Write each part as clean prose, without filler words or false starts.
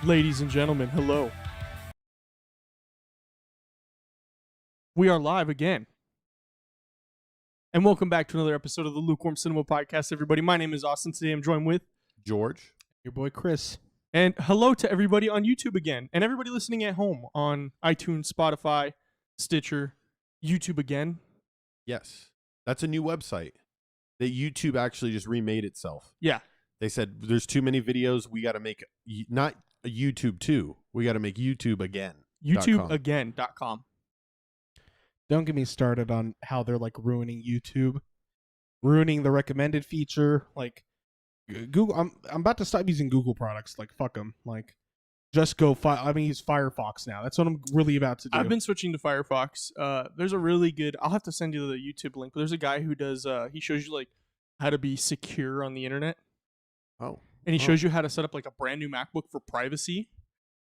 Ladies and gentlemen, hello. We are live again. And welcome back to another episode of the Lukewarm Cinema Podcast, everybody. My name is Austin. Today I'm joined with George. Your boy Chris. And hello to everybody on YouTube again. And everybody listening at home on iTunes, Spotify, Stitcher, YouTube again. Yes. That's a new website that YouTube actually just remade itself. Yeah. They said there's too many videos. We got to make not a YouTube 2. We got to make YouTube again. YouTubeagain.com. Don't get me started on how they're like ruining YouTube, ruining the recommended feature. Like Google, I'm about to stop using Google products. Like fuck them. Like just go. Use Firefox now. That's what I'm really about to do. I've been switching to Firefox. There's a really good. I'll have to send you the YouTube link. But there's a guy who does. He shows you like how to be secure on the internet. Oh. And he shows you how to set up like a brand new MacBook for privacy.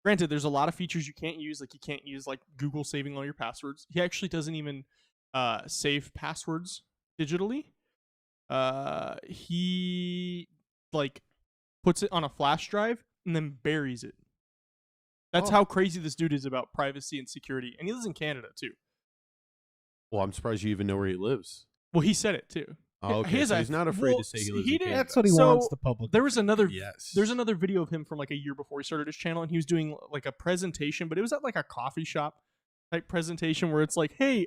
Granted, there's a lot of features you can't use. Like you can't use like Google saving all your passwords. He actually doesn't even save passwords digitally. He like puts it on a flash drive and then buries it. That's how crazy this dude is about privacy and security. And he lives in Canada too. Well, I'm surprised you even know where he lives. Well, he said it too. Oh, okay. So he's not afraid to say he lives in Canada. That's what he wants the public. There was another. Yes. There's another video of him from like a year before he started his channel, and he was doing like a presentation, but it was at like a coffee shop type presentation where it's like, hey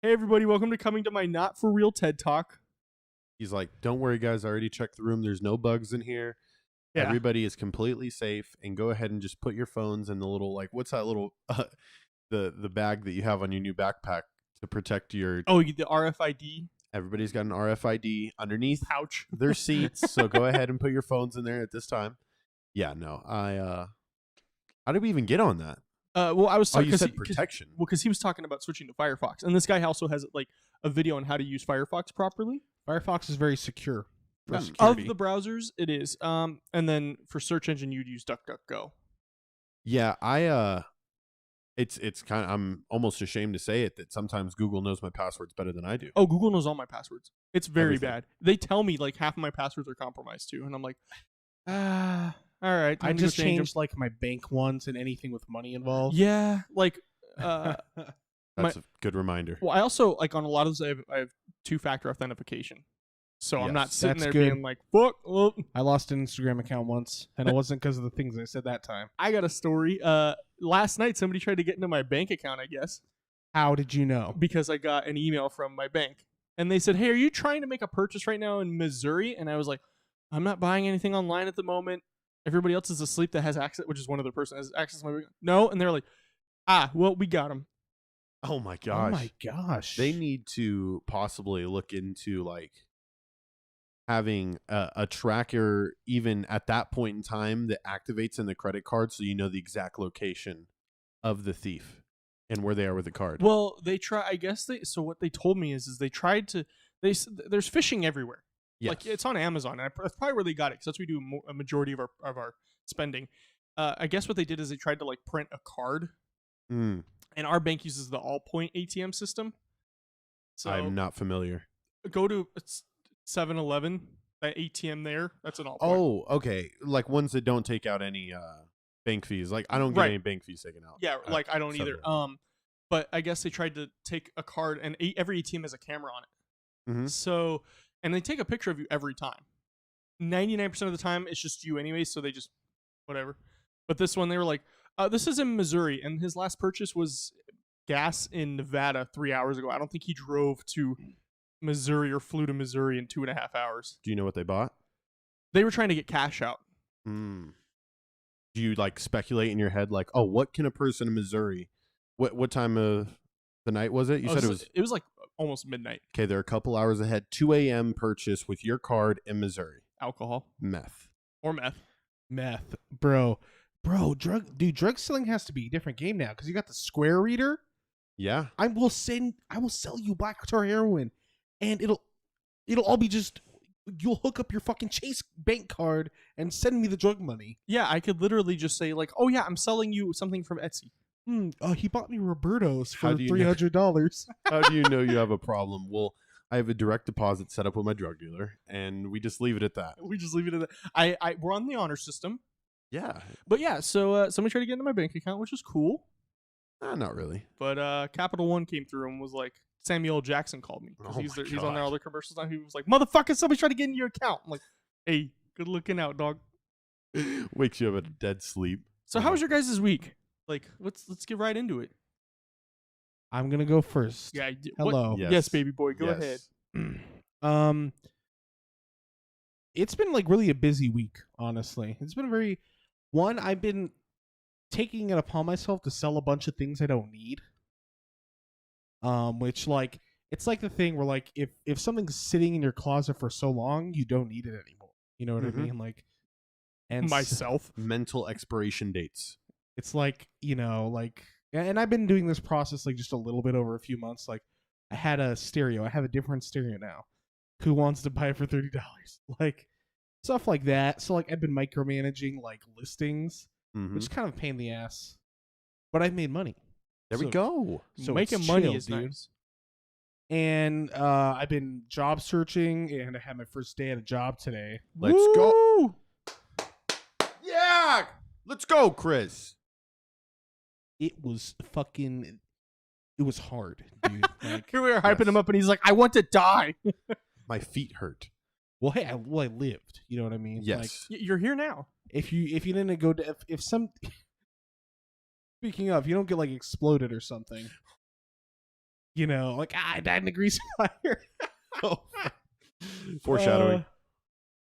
everybody, welcome to coming to my not for real TED Talk. He's like, don't worry, guys. I already checked the room. There's no bugs in here. Yeah. Everybody is completely safe. And go ahead and just put your phones in the little what's that little the bag that you have on your new backpack to protect your the RFID. Everybody's got an RFID underneath pouch their seats, so go ahead and put your phones in there at this time. Yeah, no, how did we even get on that? Well, I was talking. You said protection. Because he was talking about switching to Firefox, and this guy also has like a video on how to use Firefox properly. Firefox is very secure. Of the browsers, it is. And then for search engine, you'd use DuckDuckGo. Yeah, It's kind of, I'm almost ashamed to say it that sometimes Google knows my passwords better than I do. Oh, Google knows all my passwords. It's very bad. They tell me like half of my passwords are compromised too, and I'm like, all right. I just changed like my bank ones and anything with money involved. Yeah, like that's a good reminder. Well, I also like on a lot of those I have two-factor authentication. So yes, I'm not sitting there being like, fuck. Well. I lost an Instagram account once, and it wasn't because of the things I said that time. I got a story. Last night, somebody tried to get into my bank account, I guess. How did you know? Because I got an email from my bank. And they said, hey, are you trying to make a purchase right now in Missouri? And I was like, I'm not buying anything online at the moment. Everybody else is asleep that has access, which is one other person has access to my bank. No. And they're like, well, we got him. Oh, my gosh. Oh, my gosh. They need to possibly look into like having a tracker even at that point in time that activates in the credit card so you know the exact location of the thief and where they are with the card. Well, so what they told me is they tried to, there's phishing everywhere. Yes. Like it's on Amazon, and that's probably where they got it because that's where we do a majority of our spending. I guess what they did is they tried to like print a card, and our bank uses the Allpoint ATM system. So I'm not familiar. Go to 7-Eleven, that ATM there, that's an Allpoint. Oh, okay. Like ones that don't take out any bank fees. Like I don't get any bank fees taken out. Yeah, like I don't either. But I guess they tried to take a card, and every ATM has a camera on it. Mm-hmm. So, and they take a picture of you every time. 99% of the time, it's just you anyway, so they just, whatever. But this one, they were like, this is in Missouri, and his last purchase was gas in Nevada 3 hours ago. I don't think he drove to Missouri or flew to Missouri in 2.5 hours. Do you know what they bought? They were trying to get cash out. Do you like speculate in your head like, oh, what can a person in Missouri? What time of the night was it? You said it was like almost midnight. Okay, they're a couple hours ahead. 2 a.m. purchase with your card in Missouri. Alcohol, meth, bro. Drug selling has to be a different game now because you got the Square reader. Yeah, I will sell you black tar heroin. And it'll all be just, you'll hook up your fucking Chase bank card and send me the drug money. Yeah, I could literally just say like, oh yeah, I'm selling you something from Etsy. He bought me Roberto's for $300. How do you know you have a problem? Well, I have a direct deposit set up with my drug dealer, and we just leave it at that. We're on the honor system. Yeah. But yeah, so somebody tried to get into my bank account, which is cool. Not really. But Capital One came through and was like, Samuel L. Jackson called me because Oh he's on their other commercials now. He was like, "Motherfucker, somebody tried to get into your account." I'm like, "Hey, good looking out, dog." Wakes you up at a dead sleep. So how was your guys' week? Like, let's get right into it. I'm gonna go first. Yeah. Hello. Yes, baby boy. Go ahead. It's been like really a busy week, honestly. It's been I've been taking it upon myself to sell a bunch of things I don't need. Which like it's like the thing where like if something's sitting in your closet for so long, you don't need it anymore. You know what I mean? Like, and Myself. Mental expiration dates. it's like, and I've been doing this process like just a little bit over a few months. Like, I had a stereo. I have a different stereo now. Who wants to buy it for $30? Like, stuff like that. So like I've been micromanaging like listings, which is kind of a pain in the ass. But I've made money. There we go. So making it's money chill, is dude. nice. And I've been job searching, and I had my first day at a job today. Let's go. Yeah. Let's go, Chris. It was hard, dude. Like, Here we are hyping Yes. him up, and he's like, "I want to die." My feet hurt. well, hey, I lived. You know what I mean? Yes. Like, You're here now. if you didn't go to if some speaking of, you don't get like exploded or something. Like I died in a grease fire. Foreshadowing.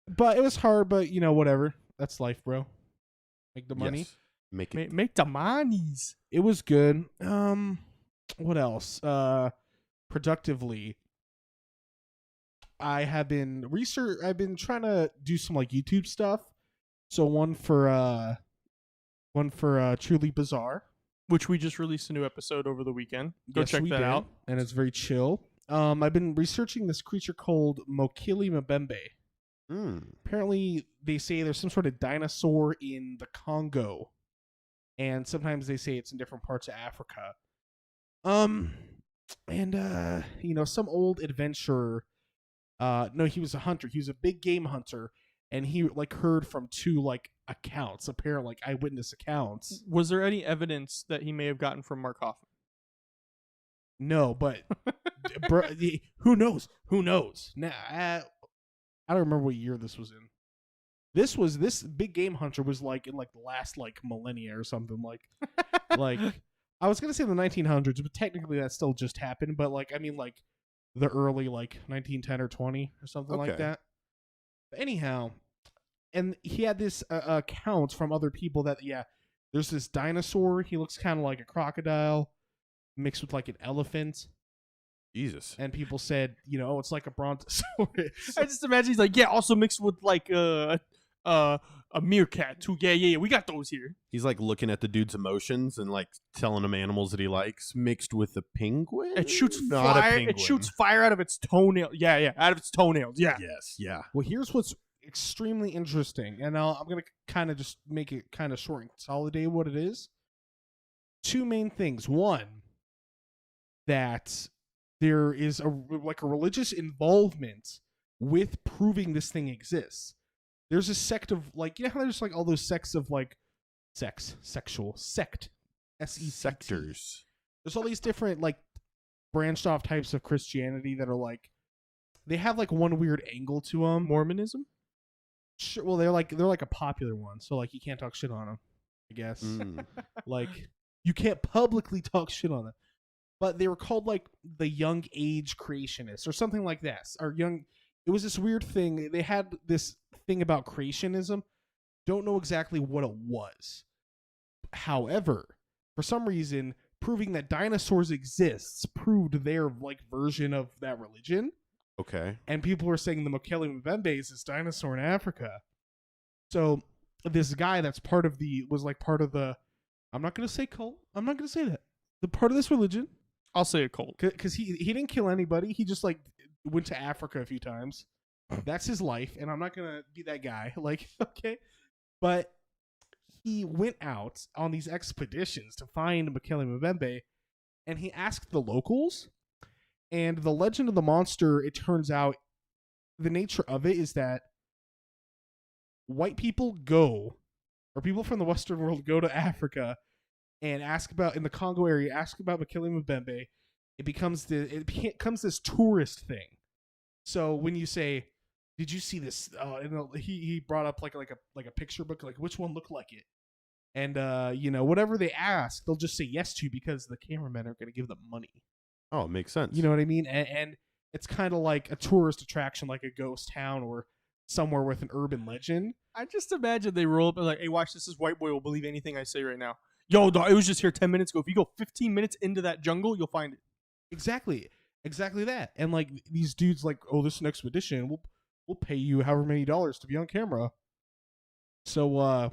But it was hard. But whatever. That's life, bro. Make the money. Yes. Make the monies. It was good. What else? Productively, I've been trying to do some like YouTube stuff. So one for Truly Bizarre, Which we just released a new episode over the weekend. Go check that out. and it's very chill. I've been researching this creature called Mokili Mbembe. Apparently, they say there's some sort of dinosaur in the Congo, and sometimes they say it's in different parts of Africa. Some old adventurer. No, he was a hunter. He was a big game hunter, and he like heard from two like accounts, apparent like eyewitness accounts. Was there any evidence that he may have gotten from Mark Hoffman? No, but bro, who knows? Who knows? Now, I don't remember what year this was in. This big game hunter was like in like the last like millennia or something like like I was gonna say the 1900s, but technically that still just happened. But like I mean like the early like 1910 or 20 or something like Okay. that. But anyhow, and he had this account from other people that there's this dinosaur. He looks kind of like a crocodile mixed with like an elephant. Jesus. And people said, it's like a brontosaurus. I just imagine he's like, yeah, also mixed with like a meerkat too. Yeah, we got those here. He's like looking at the dude's emotions and like telling him animals that he likes mixed with the penguin. It shoots Not a fire. penguin. It shoots fire out of its toenail. Yeah, out of its toenails. Yeah. Yes. Yeah. Well, here's what's extremely interesting, and I'm going to kind of just make it kind of short and consolidate what it is. Two main things. One, that there is a religious involvement with proving this thing exists. There's a sect of like, how there's like all those sects of like sexual sect, SE Sectors. There's all these different like branched off types of Christianity that are like, they have like one weird angle to them. Mormonism? Sure, well, they're like a popular one, so like you can't talk shit on them, I guess. Like you can't publicly talk shit on them. But they were called like the young age creationists or something like that. It was this weird thing. They had this thing about creationism. Don't know exactly what it was. However, for some reason, proving that dinosaurs exists proved their like version of that religion. Okay. And people were saying the Mokele Mbembe is this dinosaur in Africa. So this guy that's was part of the, I'm not going to say cult. I'm not going to say that. The part of this religion. I'll say a cult. Because he didn't kill anybody. He just like went to Africa a few times. That's his life. And I'm not going to be that guy. Like, okay. But he went out on these expeditions to find Mokele Mbembe. And he asked the locals. And the legend of the monster, it turns out, the nature of it is that white people go, where people from the Western world go to Africa and ask about, in the Congo area, ask about Bakili Mbembe. It becomes this tourist thing. So when you say, "Did you see this?" And he brought up like a picture book, like which one looked like it, and whatever they ask, they'll just say yes to because the cameramen are going to give them money. Oh, it makes sense. You know what I mean? And it's kind of like a tourist attraction, like a ghost town or somewhere with an urban legend. I just imagine they roll up and like, "Hey, watch this white boy will believe anything I say right now." Yo, dog, it was just here 10 minutes ago. If you go 15 minutes into that jungle, you'll find it. Exactly that. And like these dudes, like, "Oh, this is an expedition. We'll pay you however many dollars to be on camera." So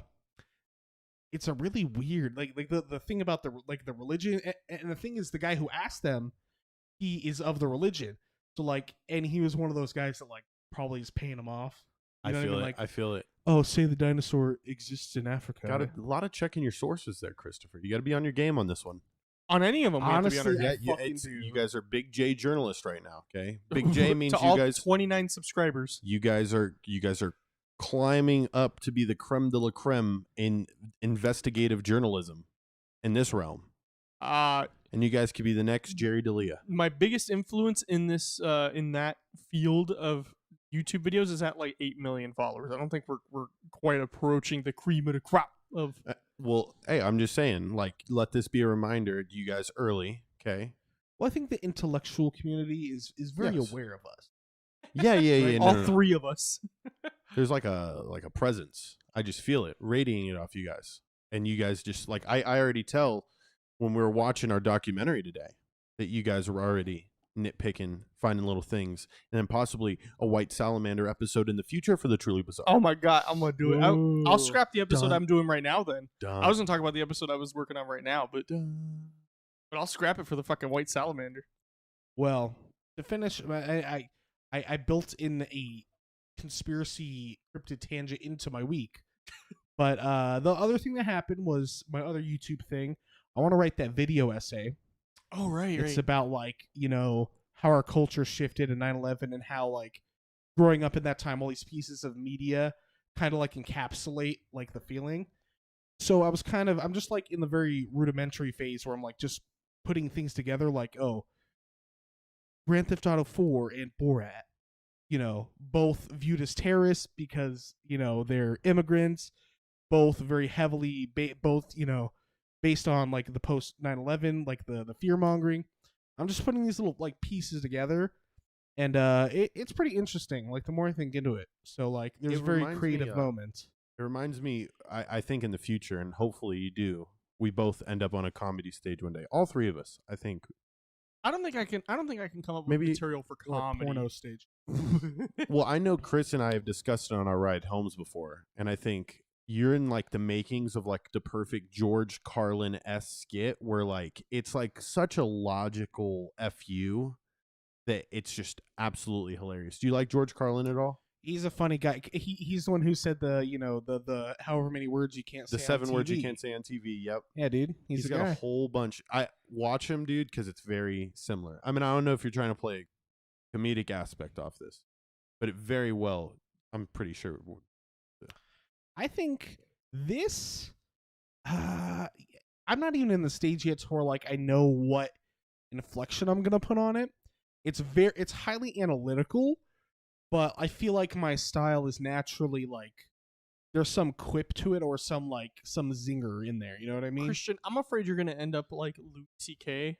it's a really weird like the thing about the religion, and the thing is, the guy who asked them, he is of the religion. So like, and he was one of those guys that like probably is paying them off. You know what I mean? Like, I feel it. "Oh, say the dinosaur exists in Africa." Got a lot of checking your sources there, Christopher. You got to be on your game on this one. On any of them, honestly, we have to be on our you guys are Big J journalists right now. Okay, Big J means to you all guys 29 subscribers. You guys are climbing up to be the creme de la creme in investigative journalism in this realm. And you guys could be the next Jerry D'Elia. My biggest influence in this in that field of YouTube videos is at like 8 million followers. I don't think we're quite approaching the cream of the crop of. Well, hey, I'm just saying, like, let this be a reminder to you guys early, okay? Well, I think the intellectual community is very aware of us. Yeah. Right? No, all three of us. There's like a presence. I just feel it radiating off you guys, and you guys just like I already tell when we were watching our documentary today that you guys were already nitpicking, finding little things, and then possibly a white salamander episode in the future for the Truly Bizarre. Oh my god, I'm gonna do it. I'll scrap the episode Done. I'm doing right now. Then Done. I was gonna talk about the episode I was working on right now, but I'll scrap it for the fucking white salamander. Well, to finish, I built in a conspiracy cryptid tangent into my week, but the other thing that happened was my other YouTube thing. I want to write that video essay. Oh, right. It's about, like, how our culture shifted in 9/11 and how, like, growing up in that time, all these pieces of media kind of, like, encapsulate, like, the feeling. So I'm just, like, in the very rudimentary phase where I'm, like, just putting things together, like, oh, Grand Theft Auto 4 and Borat, both viewed as terrorists because, they're immigrants, both very heavily, based on like the post 9/11, like the fear mongering. I'm just putting these little like pieces together, and it's pretty interesting. Like the more I think into it, so like there's very creative moments. It reminds me, I think in the future, and hopefully you do, we both end up on a comedy stage one day. All three of us, I think. I don't think I can come up with material for comedy. Porno stage. Well, I know Chris and I have discussed it on our ride homes before, and I think you're in like the makings of like the perfect George Carlin-esque skit where like it's like such a logical FU that it's just absolutely hilarious. Do you like George Carlin at all? He's a funny guy. He's the one who said the however many words you can't say. The 7 on words TV. you can't say on TV. Yep. Yeah, dude. He's got a whole bunch. I watch him, dude, because it's very similar. I mean, I don't know if you're trying to play a comedic aspect off this, but it very well, I'm pretty sure it would. I think this. I'm not even in the stage yet to where like I know what inflection I'm gonna put on it. It's highly analytical, but I feel like my style is naturally like there's some quip to it or some zinger in there. You know what I mean? Christian, I'm afraid you're gonna end up like Louis C.K.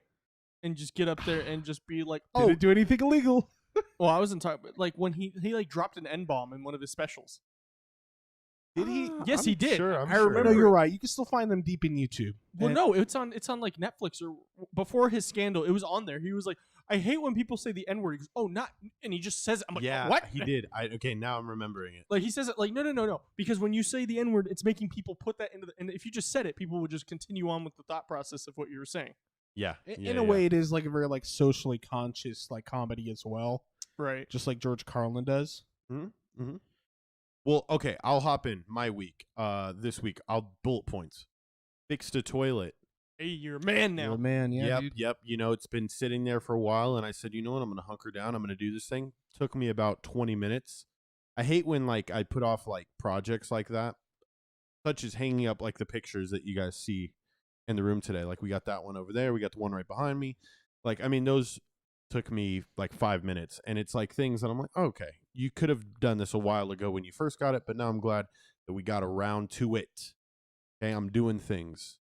and just get up there and just be like, "Oh, didn't do anything illegal." Well, I wasn't talking, but like when he like dropped an N-bomb in one of his specials. Did he? Yes, he did. Sure, I remember. No, you're right. You can still find them deep in YouTube. Well, no, it's on like Netflix or before his scandal. It was on there. He was like, "I hate when people say the N-word." He goes, "Oh, not," and he just says it. I'm like, yeah, what? He did. Okay, now I'm remembering it. Like he says it like, no, because when you say the N-word, it's making people put that into and if you just said it, people would just continue on with the thought process of what you were saying. Yeah, in a way, it is like a very like socially conscious like comedy as well, right? Just like George Carlin does. Mm-hmm. Mm-hmm. Well, okay, I'll hop in my week. This week, I'll bullet points. Fixed a toilet. Hey, you're a man now. You're a man, yeah. Yep, dude. yep. It's been sitting there for a while, and I said, you know what? I'm going to hunker down. I'm going to do this thing. Took me about 20 minutes. I hate when like I put off like projects like that. such as hanging up like the pictures that you guys see in the room today. Like we got that one over there. We got the one right behind me. Like, I mean, those took me like 5 minutes, and it's like things that I'm like, okay, you could have done this a while ago when you first got it, but now I'm glad that we got around to it. Okay, I'm doing things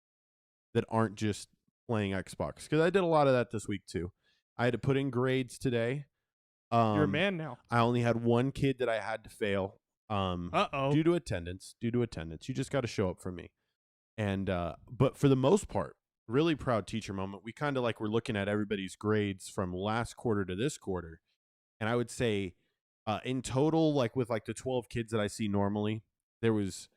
that aren't just playing Xbox, because I did a lot of that this week too. I had to put in grades today. You're a man now. I only had one kid that I had to fail. Due to attendance. You just got to show up for me. And but for the most part, really proud teacher moment. We kind of like we're looking at everybody's grades from last quarter to this quarter, and I would say in total, like with like the 12 kids that I see normally, there was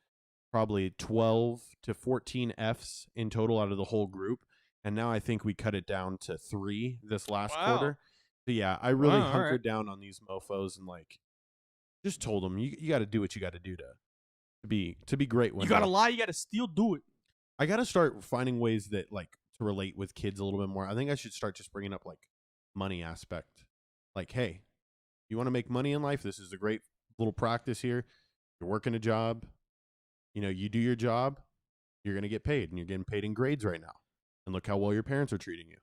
probably 12 to 14 Fs in total out of the whole group, and now I think we cut it down to 3 this last quarter. So yeah, I really hunkered down on these mofos and like just told them you got to do what you got to do to be great. You got to lie, you got to steal, do it. I got to start finding ways that like to relate with kids a little bit more. I think I should start just bringing up like money aspect. Like, hey, you want to make money in life? This is a great little practice here. You're working a job. You know, you do your job, you're going to get paid, and you're getting paid in grades right now. And look how well your parents are treating you.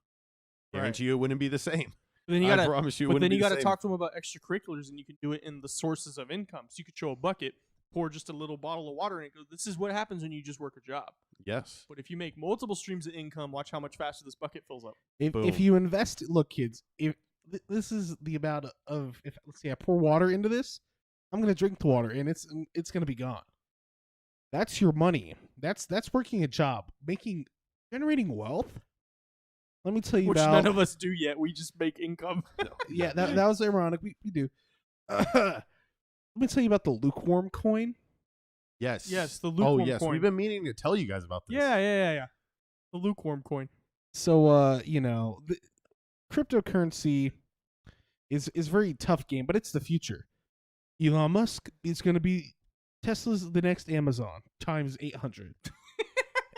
Guarantee you it wouldn't be the same. But then you gotta, I promise you. But then you got to talk to them about extracurriculars, and you can do it in the sources of income. So you could show a bucket, pour just a little bottle of water in it. Go, this is what happens when you just work a job. Yes. But if you make multiple streams of income, watch how much faster this bucket fills up. If you invest, look, kids, if this is the amount of, if let's say I pour water into this, I'm gonna drink the water, and it's gonna be gone. That's your money. That's working a job, generating wealth. Let me tell you about. Which none of us do yet. We just make income. Yeah, that was ironic. We do. Let me tell you about the lukewarm coin. Yes. The lukewarm coin. We've been meaning to tell you guys about this. Yeah. The lukewarm coin. So, the cryptocurrency is a very tough game, but it's the future. Elon Musk is going to be Tesla's the next Amazon times 800.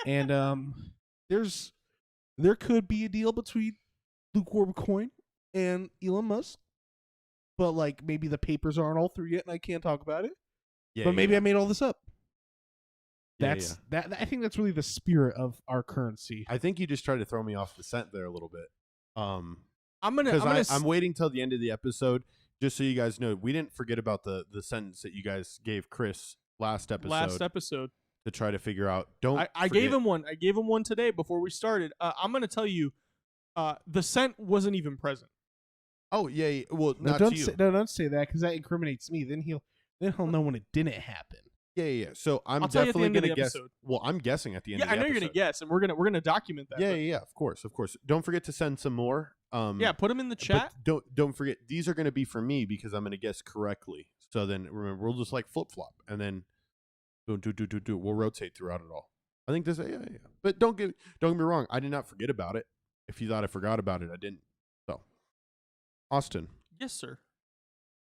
And there could be a deal between lukewarm coin and Elon Musk, but like maybe the papers aren't all through yet, and I can't talk about it. Yeah, but maybe I made all this up. That. I think that's really the spirit of our currency. I think you just tried to throw me off the scent there a little bit. I'm waiting till the end of the episode just so you guys know we didn't forget about the sentence that you guys gave Chris last episode to try to figure out. I gave him one. I gave him one today before we started. I'm gonna tell you, the scent wasn't even present. Oh yeah. Well, not don't to you. Don't say that, because that incriminates me. Then he'll know when it didn't happen. Yeah. So I'm definitely gonna guess. Well, I'm guessing at the end. Yeah, I know you're gonna guess, and we're gonna document that. Yeah. Of course. Don't forget to send some more. Put them in the chat. Don't forget, these are gonna be for me because I'm gonna guess correctly. So then remember, we'll just like flip flop, and then do. We'll rotate throughout it all. I think this. Yeah. But don't get me wrong. I did not forget about it. If you thought I forgot about it, I didn't. So, Austin. Yes, sir.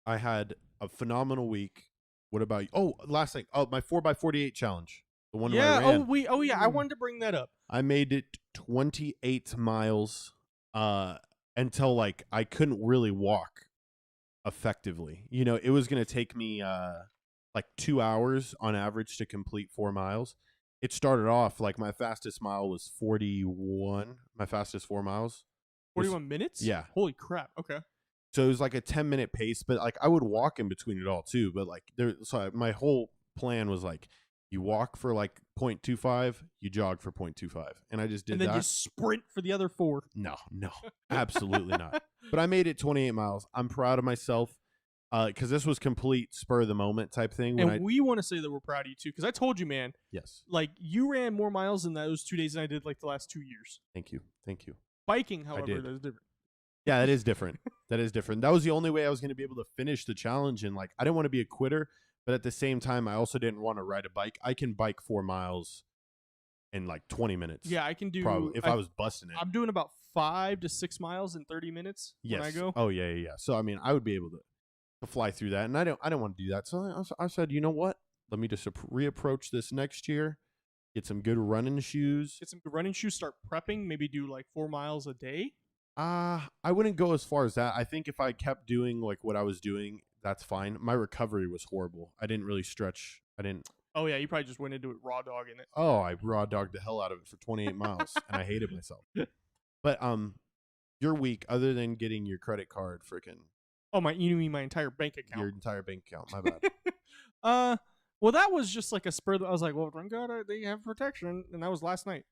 I had a phenomenal week. What about you? Oh, last thing. Oh, my 4x48 challenge. The one where I ran. I wanted to bring that up. I made it 28 miles until like I couldn't really walk effectively. You know, it was going to take me like 2 hours on average to complete 4 miles. It started off like my fastest mile was 41. My fastest 4 miles. 41 minutes? Yeah. Holy crap. Okay. So it was like a 10-minute pace, but like I would walk in between it all too. But like my whole plan was like you walk for like 0.25, you jog for 0.25, and I just did that. And then you sprint for the other 4. No, absolutely not. But I made it 28 miles. I'm proud of myself because this was complete spur of the moment type thing. And we want to say that we're proud of you too, because I told you, man. Yes. Like you ran more miles in those 2 days than I did like the last 2 years. Thank you. Biking, however, that is different. Yeah, that is different. That was the only way I was going to be able to finish the challenge. And like, I didn't want to be a quitter, but at the same time, I also didn't want to ride a bike. I can bike 4 miles in like 20 minutes. Yeah, I can do. Probably if I was busting it. I'm doing about 5 to 6 miles in 30 minutes when I go. Oh yeah. So I mean, I would be able to fly through that, and I don't want to do that. So I said, you know what? Let me just reapproach this next year. Get some good running shoes. Start prepping. Maybe do like 4 miles a day. I wouldn't go as far as that. I think if I kept doing like what I was doing, that's fine. My recovery was horrible. I didn't really stretch. Oh yeah, you probably just went into it raw dogging it. Oh, I raw dogged the hell out of it for 28 miles, and I hated myself. But your week, other than getting your credit card, freaking Oh you mean my entire bank account? your entire bank account. My bad. Well, that was just like a spur. I was like, well, thank God they have protection, and that was last night.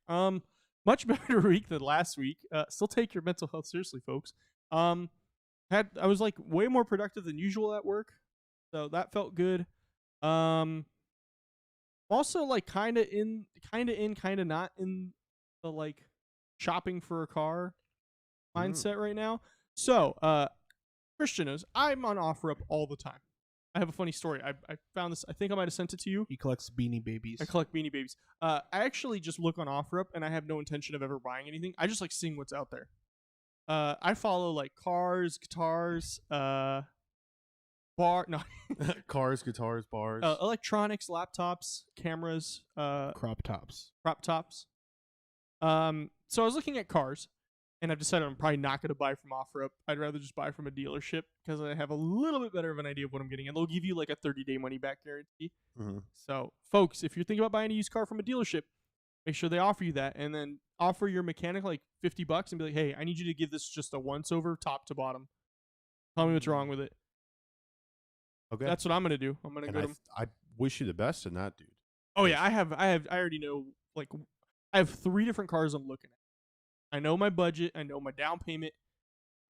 Much better week than last week. Still take your mental health seriously, folks. I was like way more productive than usual at work, so that felt good. Also like kind of kind of not in the like shopping for a car mindset right now. So, Christian knows I'm on OfferUp all the time. I have a funny story. I found this. I think I might have sent it to you. He collects Beanie Babies. I collect Beanie Babies. I actually just look on OfferUp, and I have no intention of ever buying anything. I just like seeing what's out there. I follow like cars, guitars, cars, guitars, bars, electronics, laptops, cameras, crop tops. So I was looking at cars, and I've decided I'm probably not going to buy from OfferUp. I'd rather just buy from a dealership because I have a little bit better of an idea of what I'm getting, and they'll give you like a 30-day money-back guarantee. Mm-hmm. So, folks, if you're thinking about buying a used car from a dealership, make sure they offer you that, and then offer your mechanic like $50 and be like, hey, I need you to give this just a once-over top to bottom. Tell me what's wrong with it. Okay, that's what I'm going to do. I'm going to go to... I wish you the best in that, dude. Oh, yeah, I already know, like, I have 3 different cars I'm looking at. I know my budget. I know my down payment.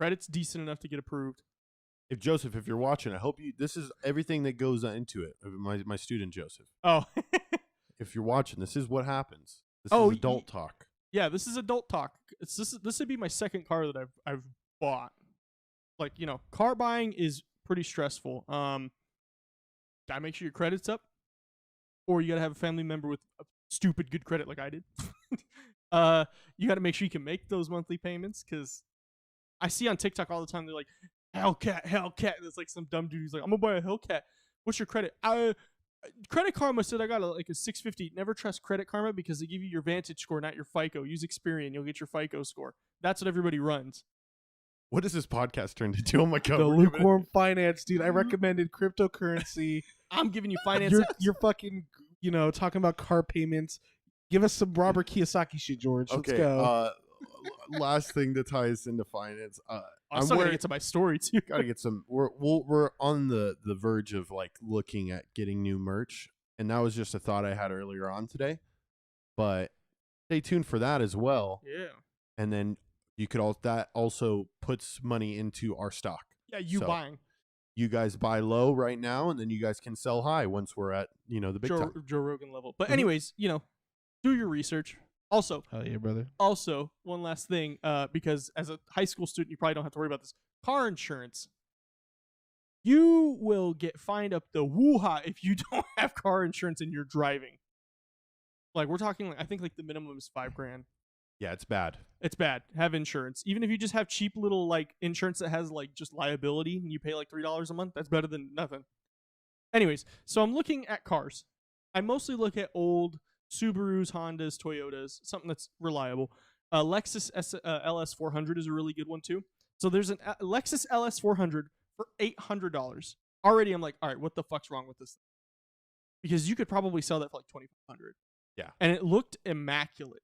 Credit's decent enough to get approved. If Joseph, if you're watching, I hope you. This is everything that goes into it. My student Joseph. Oh, if you're watching, this is what happens. This is adult talk. Yeah, this is adult talk. This would be my second car that I've bought. Like, you know, car buying is pretty stressful. Gotta make sure your credit's up, or you gotta have a family member with a stupid good credit like I did. You gotta make sure you can make those monthly payments, because I see on TikTok all the time they're like, Hellcat. And it's like some dumb dude who's like, I'm gonna buy a Hellcat. What's your credit? Credit Karma said I got a 650. Never trust Credit Karma because they give you your Vantage score, not your FICO. Use Experian, you'll get your FICO score. That's what everybody runs. What does this podcast turn into? Oh my god, the lukewarm finance, dude. I recommended cryptocurrency. I'm giving you finance. You're fucking, talking about car payments. Give us some Robert Kiyosaki shit, George. Okay, let's go. Last thing to tie us into finance. I'm still gonna get to my story too. Gotta get some. We're on the verge of like looking at getting new merch, and that was just a thought I had earlier on today. But stay tuned for that as well. Yeah. And then you could that also puts money into our stock. Yeah, buying. You guys buy low right now, and then you guys can sell high once we're at the big time. Joe Rogan level. But anyways, do your research. Also, hell yeah, brother. Also, one last thing, because as a high school student, you probably don't have to worry about this. Car insurance. You will get fined up the woo-ha if you don't have car insurance and you're driving. Like, we're talking, I think the minimum is $5,000. Yeah, it's bad. It's bad. Have insurance. Even if you just have cheap little insurance that has just liability and you pay $3 a month, that's better than nothing. Anyways, so I'm looking at cars. I mostly look at old Subarus, Hondas, Toyotas, something that's reliable. Lexus LS400 is a really good one too. So there's an Lexus LS400 for $800. Already I'm like, all right, what the fuck's wrong with this thing? Because you could probably sell that for $2,500. Yeah. And it looked immaculate.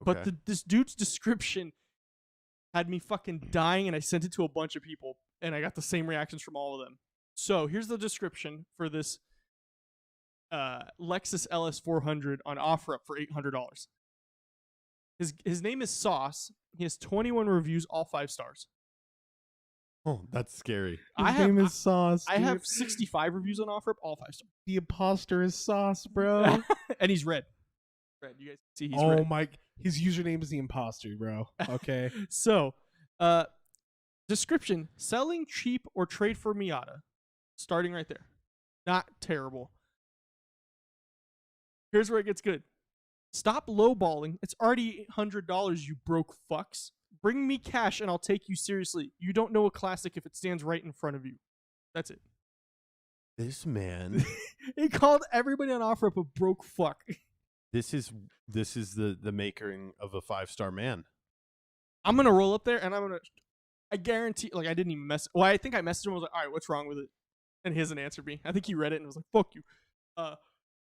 Okay. But this dude's description had me fucking dying, and I sent it to a bunch of people, and I got the same reactions from all of them. So here's the description for this Lexus LS400 on OfferUp for $800. His name is Sauce. He has 21 reviews, all 5 stars. Oh, that's scary. His name is Sauce. I have 65 reviews on OfferUp, all 5 stars. The imposter is Sauce, bro. And he's red. You guys see he's red. Oh my! His username is the imposter, bro. Okay. So, description: selling cheap or trade for Miata. Starting right there. Not terrible. Here's where it gets good. Stop lowballing. It's already $800, you broke fucks. Bring me cash and I'll take you seriously. You don't know a classic if it stands right in front of you. That's it. This man. He called everybody on OfferUp a broke fuck. This is the making of a 5-star man. I'm gonna roll up there and I guarantee, I didn't even I think I messaged him. I was like, all right, what's wrong with it? And he hasn't answered me. I think he read it and was like, fuck you.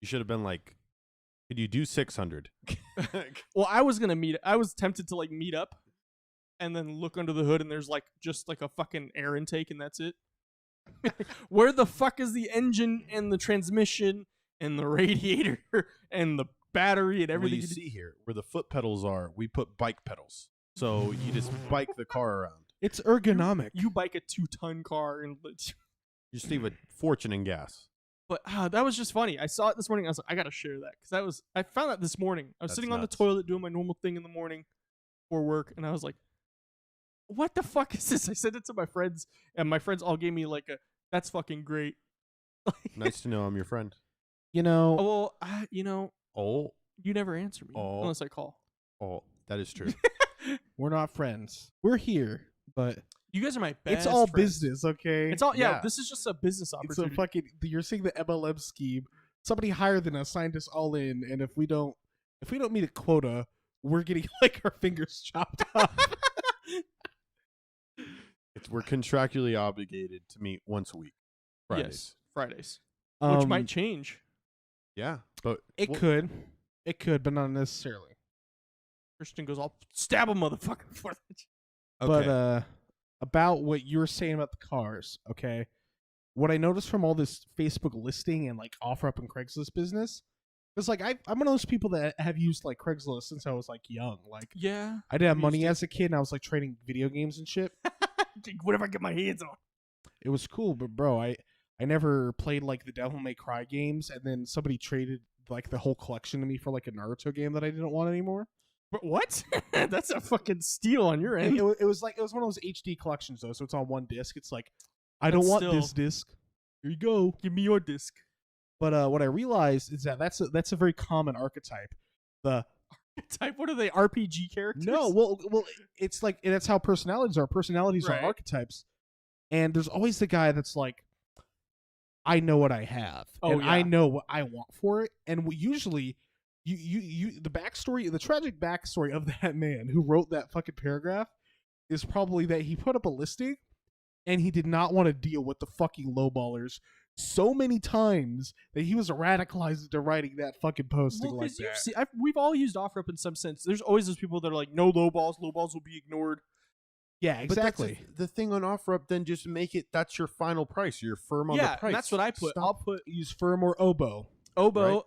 You should have been like, could you do 600? Well, I was tempted to like meet up and then look under the hood and there's like just like a fucking air intake and that's it. Where the fuck is the engine and the transmission and the radiator and the battery and everything? Well, you see here, where the foot pedals are, we put bike pedals. So you just bike the car around. It's ergonomic. You bike a 2-ton car and You save a fortune in gas. But that was just funny. I saw it this morning. I was like, I gotta share that because I found that this morning. I was That's sitting on the nuts. toilet doing my normal thing in the morning for work, and I was like, "What the fuck is this?" I sent it to my friends, and my friends all gave me like "That's fucking great." Nice to know I'm your friend. You know, Well, Oh, you never answer me unless I call. oh, that is true. we're not friends. We're here, but You guys are my best it's all friends. business, okay? It's all Yeah. This is just a business It's opportunity. a fucking. You're seeing the MLM scheme. Somebody higher than us signed us all in, and if we don't meet a quota, we're getting like our fingers chopped off. We're contractually obligated to meet once a week. Fridays. Yes, Fridays, which might Um, change. Yeah, but It could, but not necessarily. Christian goes, "I'll stab a motherfucker for that." Okay. But about what you were saying about the cars, okay? What I noticed from all this Facebook listing and like OfferUp and Craigslist business, because like I'm one of those people that have used like Craigslist since I was like young. Like Yeah, I didn't have used money it. as a kid, and I was like trading video games and shit. Whatever I get my hands on. It was cool, but bro, I never played like the Devil May Cry games, and then somebody traded like the whole collection to me for like a Naruto game that I didn't want anymore. But what? That's a fucking steal on your And end. it was one of those HD collections though, so it's on one disc. It's like I But don't want still- this disc. Here you go. Give me your disc. But what I realized is that that's a very common archetype. The Type. What are they? RPG characters? no, well, it's like that's how personalities are. Personalities Right. are archetypes, and there's always the guy that's like, I know what I have, and I yeah. know what I want for it, and usually. The backstory, the tragic backstory of that man who wrote that fucking paragraph is probably that he put up a listing and he did not want to deal with the fucking lowballers so many times that he was radicalized into writing that fucking posting Well, like because that. we've all used OfferUp in some sense. There's always those people that are like, no lowballs will be ignored. Yeah, But that's exactly. the thing on OfferUp, then just make it, that's your final price. You're firm on the Yeah, price. and that's what I put. Stop. I'll put Use firm or oboe. Oboe,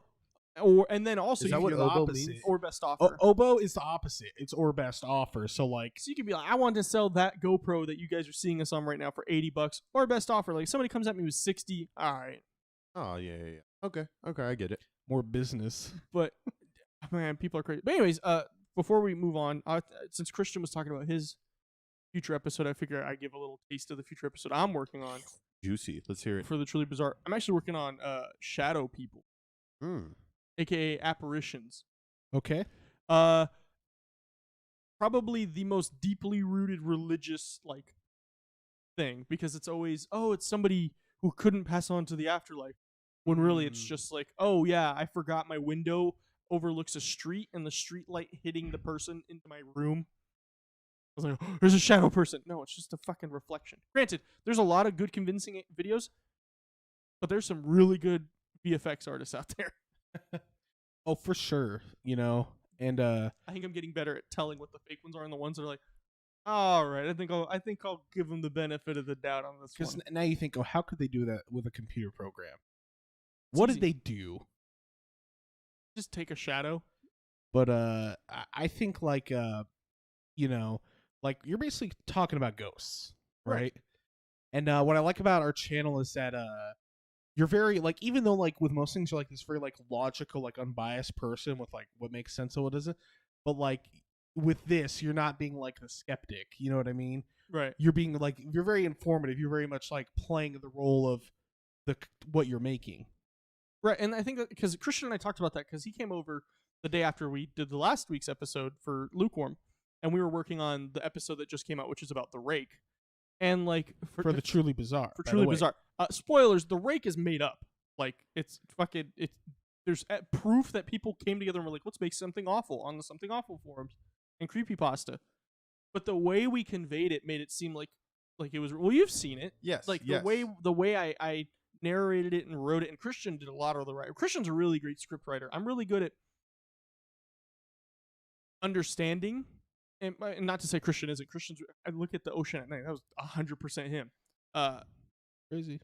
and then also Is you that what can do oboe opposite. means? or best offer. Oboe is the opposite. It's or best offer. So like, So you could be like, I want to sell that GoPro that you guys are seeing us on right now for $80, or best offer. Like somebody comes at me with 60. All right, Oh, yeah. Okay, I get it. more business. but man, people are crazy. But anyways, before we move on, since Christian was talking about his future episode, I figure I'd give a little taste of the future episode I'm working on Juicy. Let's hear it. for the Truly Bizarre. I'm actually working on Shadow People, aka apparitions. Okay. Probably the most deeply rooted religious like thing, because it's always, oh, it's somebody who couldn't pass on to the afterlife, when really it's just like, oh yeah, I forgot my window overlooks a street and the street light hitting the person into my room. I was like, oh, there's a shadow person. No, it's just a fucking reflection. Granted, there's a lot of good convincing videos, but there's some really good VFX artists out there. Oh, for sure. You know, and I think I'm getting better at telling what the fake ones are and the ones that are like, all right, I think I'll give them the benefit of the doubt on this because one. now you think, oh, how could they do that with a computer program? It's What easy. did they do? Just take a shadow. But I think like you know, like you're basically talking about ghosts, right? Right. And what I like about our channel is that you're very like, even though like with most things you're like this very like logical, like unbiased person with like what makes sense and what doesn't, but like with this you're not being like the skeptic, you know what I mean? Right. You're being like, you're very informative, you're very much like playing the role of what you're making. Right, and I think because Christian and I talked about that because he came over the day after we did the last week's episode for Lukewarm, and we were working on the episode that just came out, which is about the rake. And like For the Truly Bizarre. for by Truly the way. Bizarre, spoilers: the rake is made up. Like it's fucking it's. There's proof that people came together and were like, let's make something awful on the Something Awful forums and creepypasta. But the way we conveyed it made it seem like it was. Well, you've seen it. Yes. Like yes. the way I narrated it and wrote it, and Christian did a lot of the writing. Christian's a really great script writer. I'm really good at understanding, and not to say Christian isn't. I look at the ocean at night. That was 100% him. Crazy.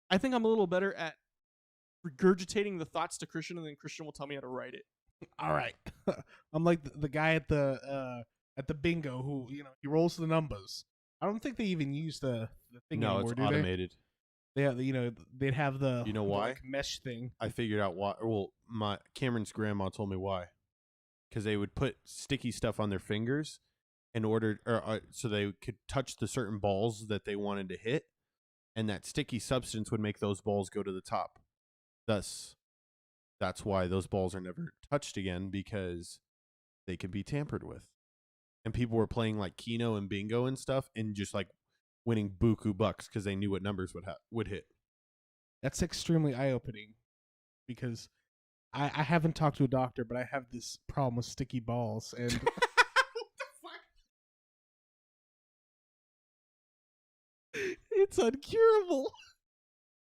I think I'm a little better at regurgitating the thoughts to Christian, and then Christian will tell me how to write it. All right. I'm like the guy at the bingo who, he rolls the numbers. I don't think they even use the thing No, anymore, it's do automated. they? Yeah, they'd have the why? like, mesh thing. I figured out why. Well, Cameron's grandma told me why. Because they would put sticky stuff on their fingers in order, so they could touch the certain balls that they wanted to hit, and that sticky substance would make those balls go to the top. Thus, that's why those balls are never touched again, because they could be tampered with. And people were playing like Keno and Bingo and stuff, and just like winning buku bucks because they knew what numbers would hit. That's extremely eye-opening, because I haven't talked to a doctor, but I have this problem with sticky balls, and What the fuck? it's uncurable.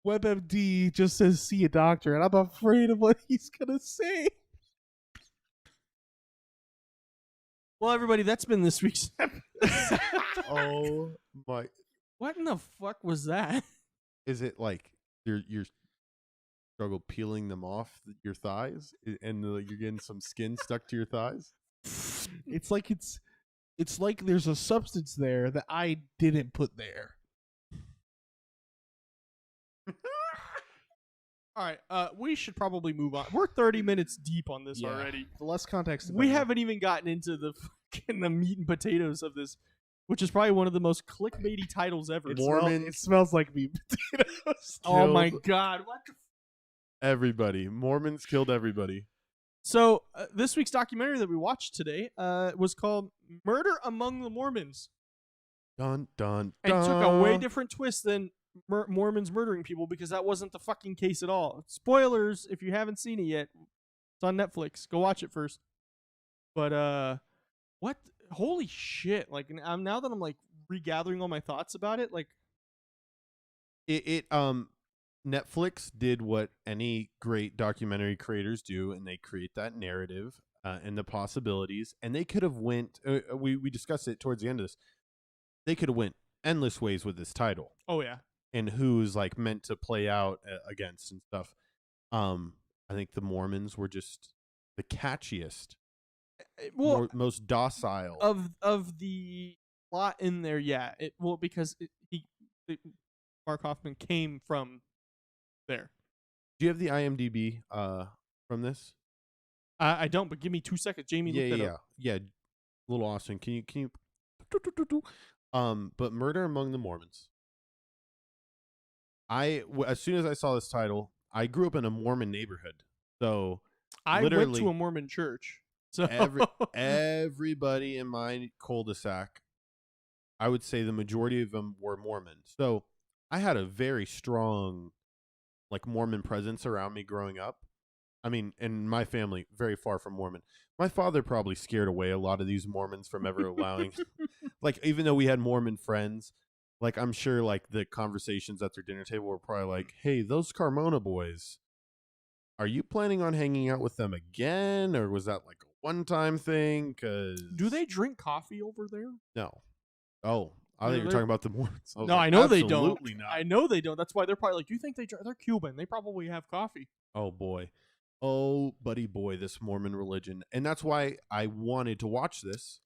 WebMD just says see a doctor, and I'm afraid of what he's gonna say. Well, everybody, that's been this week's episode. Oh my! What in the fuck was that? Is it like you're struggle peeling them off your thighs, and you're getting some skin stuck to your thighs? It's like there's a substance there that I didn't put there. All right, we should probably move on. We're 30 minutes deep on this Yeah. already. The less context, the We better. haven't even gotten into the meat and potatoes of this, which is probably one of the most clickbaity titles ever. It smells like meat potatoes. Oh my Killed god! What the everybody. Mormons killed everybody. So this week's documentary that we watched today was called "Murder Among the Mormons," Dun dun and dun. took a way different twist than Mormons murdering people, because that wasn't the fucking case at all. Spoilers if you haven't seen it yet. It's on Netflix. Go watch it first. But what? Holy shit! Like, now that I'm like regathering all my thoughts about it, like, Netflix did what any great documentary creators do, and they create that narrative and the possibilities. And they could have went. We discussed it towards the end of this. They could have went endless ways with this title. oh yeah. And who's like meant to play out against and stuff. I think the Mormons were just the catchiest, Well, most docile. of the plot in there, yeah. Because Mark Hoffman came from there. Do you have the IMDb from this? I don't, but give me 2 seconds. Jamie, look that up. Yeah. Little Austin, can you? But Murder Among the Mormons. As soon as I saw this title, I grew up in a Mormon neighborhood, so I went literally to a Mormon church. So everybody in my cul-de-sac, I would say the majority of them were Mormon. So I had a very strong, like, Mormon presence around me growing up. I mean, and my family, very far from Mormon. My father probably scared away a lot of these Mormons from ever allowing, like, even though we had Mormon friends, like, I'm sure, like, the conversations at their dinner table were probably like, hey, those Carmona boys, are you planning on hanging out with them again? Or was that, like, a one-time thing? 'Cause do they drink coffee over there? No. Oh, I thought you were talking about the Mormons. No, I know they don't. Absolutely not. I know they don't. That's why they're probably like, do you think they're Cuban? They probably have coffee. Oh, boy. Oh, buddy boy, this Mormon religion. And that's why I wanted to watch this,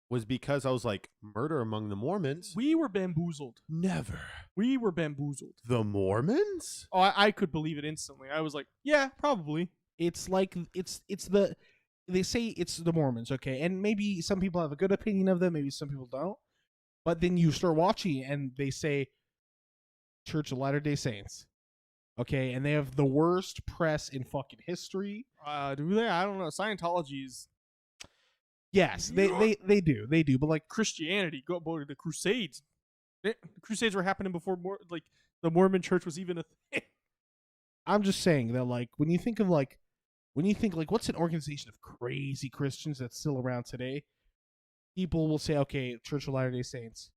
was because I was like, Murder Among the Mormons? We were bamboozled. Never. We were bamboozled. The Mormons? Oh, I could believe it instantly. I was like, yeah, probably. It's like they say it's the Mormons, okay, and maybe some people have a good opinion of them, maybe some people don't. But then you start watching, and they say Church of Latter-day Saints, okay, and they have the worst press in fucking history. Do they? I don't know. Scientology's Yes, they do, but like Christianity. Go to the Crusades. The Crusades were happening before the Mormon Church was even a thing. I'm just saying that, like, when you think what's an organization of crazy Christians that's still around today, people will say, okay, Church of Latter-day Saints,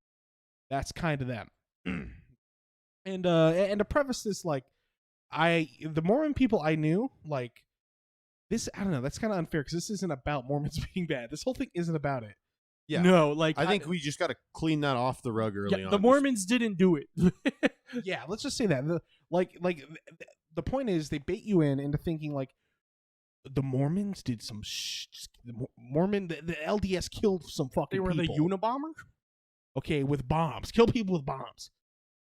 that's kind of them. And to preface this, like, the Mormon people I knew, like, this, I don't know, that's kind of unfair because this isn't about Mormons being bad. This whole thing isn't about it. Yeah. No, like I think we just got to clean that off the rug early on. the Mormons didn't do it. Yeah, let's just say that. The point is, they bait you into thinking like the Mormons did some the LDS killed some fucking They were people. the Unabomber? Okay, with bombs. Kill people with bombs.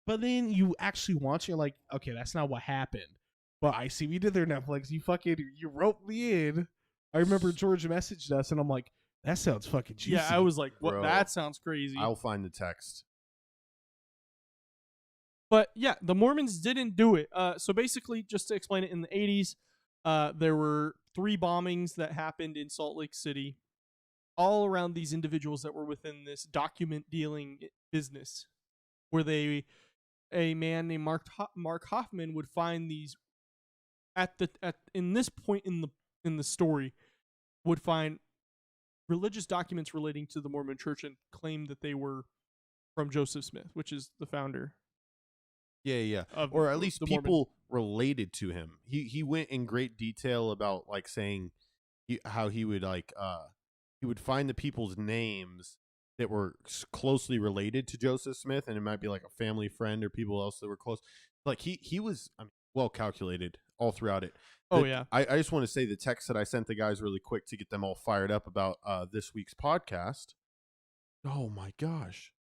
But then you actually watch, you're like, okay, that's not what happened. But I see what you did there, Netflix. You roped me in. I remember George messaged us, and I'm like, that sounds fucking juicy. Yeah, I was like, what? Bro, That sounds crazy. I'll find the text. But yeah, the Mormons didn't do it. So basically, just to explain it, in the 80s, there were 3 bombings that happened in Salt Lake City, all around these individuals that were within this document dealing business, where a man named Mark Hoffman would find these in this point in the story, would find religious documents relating to the Mormon Church and claim that they were from Joseph Smith, which is the founder. Yeah. Of Or at least the people related to him. He went in great detail about like saying how he would he would find the people's names that were closely related to Joseph Smith, and it might be like a family friend or people else that were close. Like he was well calculated all throughout it. Yeah. I just want to say the text that I sent the guys really quick to get them all fired up about this week's podcast. Oh my gosh.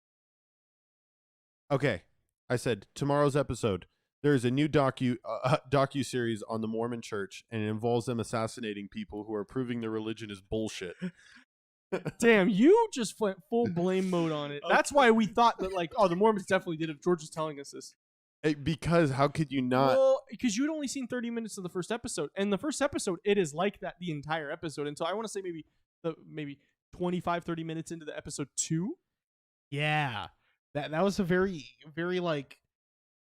Okay. I said tomorrow's episode, there's a new docu series on the Mormon Church, and it involves them assassinating people who are proving their religion is bullshit. Damn, you just went full blame mode on it. That's why we thought that, like, the Mormons definitely did it. George was telling us this. Because how could you not? Well, because you'd only seen 30 minutes of the first episode. And the first episode, it is like that the entire episode. And so I want to say maybe 25, 30 minutes into the episode 2. Yeah. That was a very, very, like,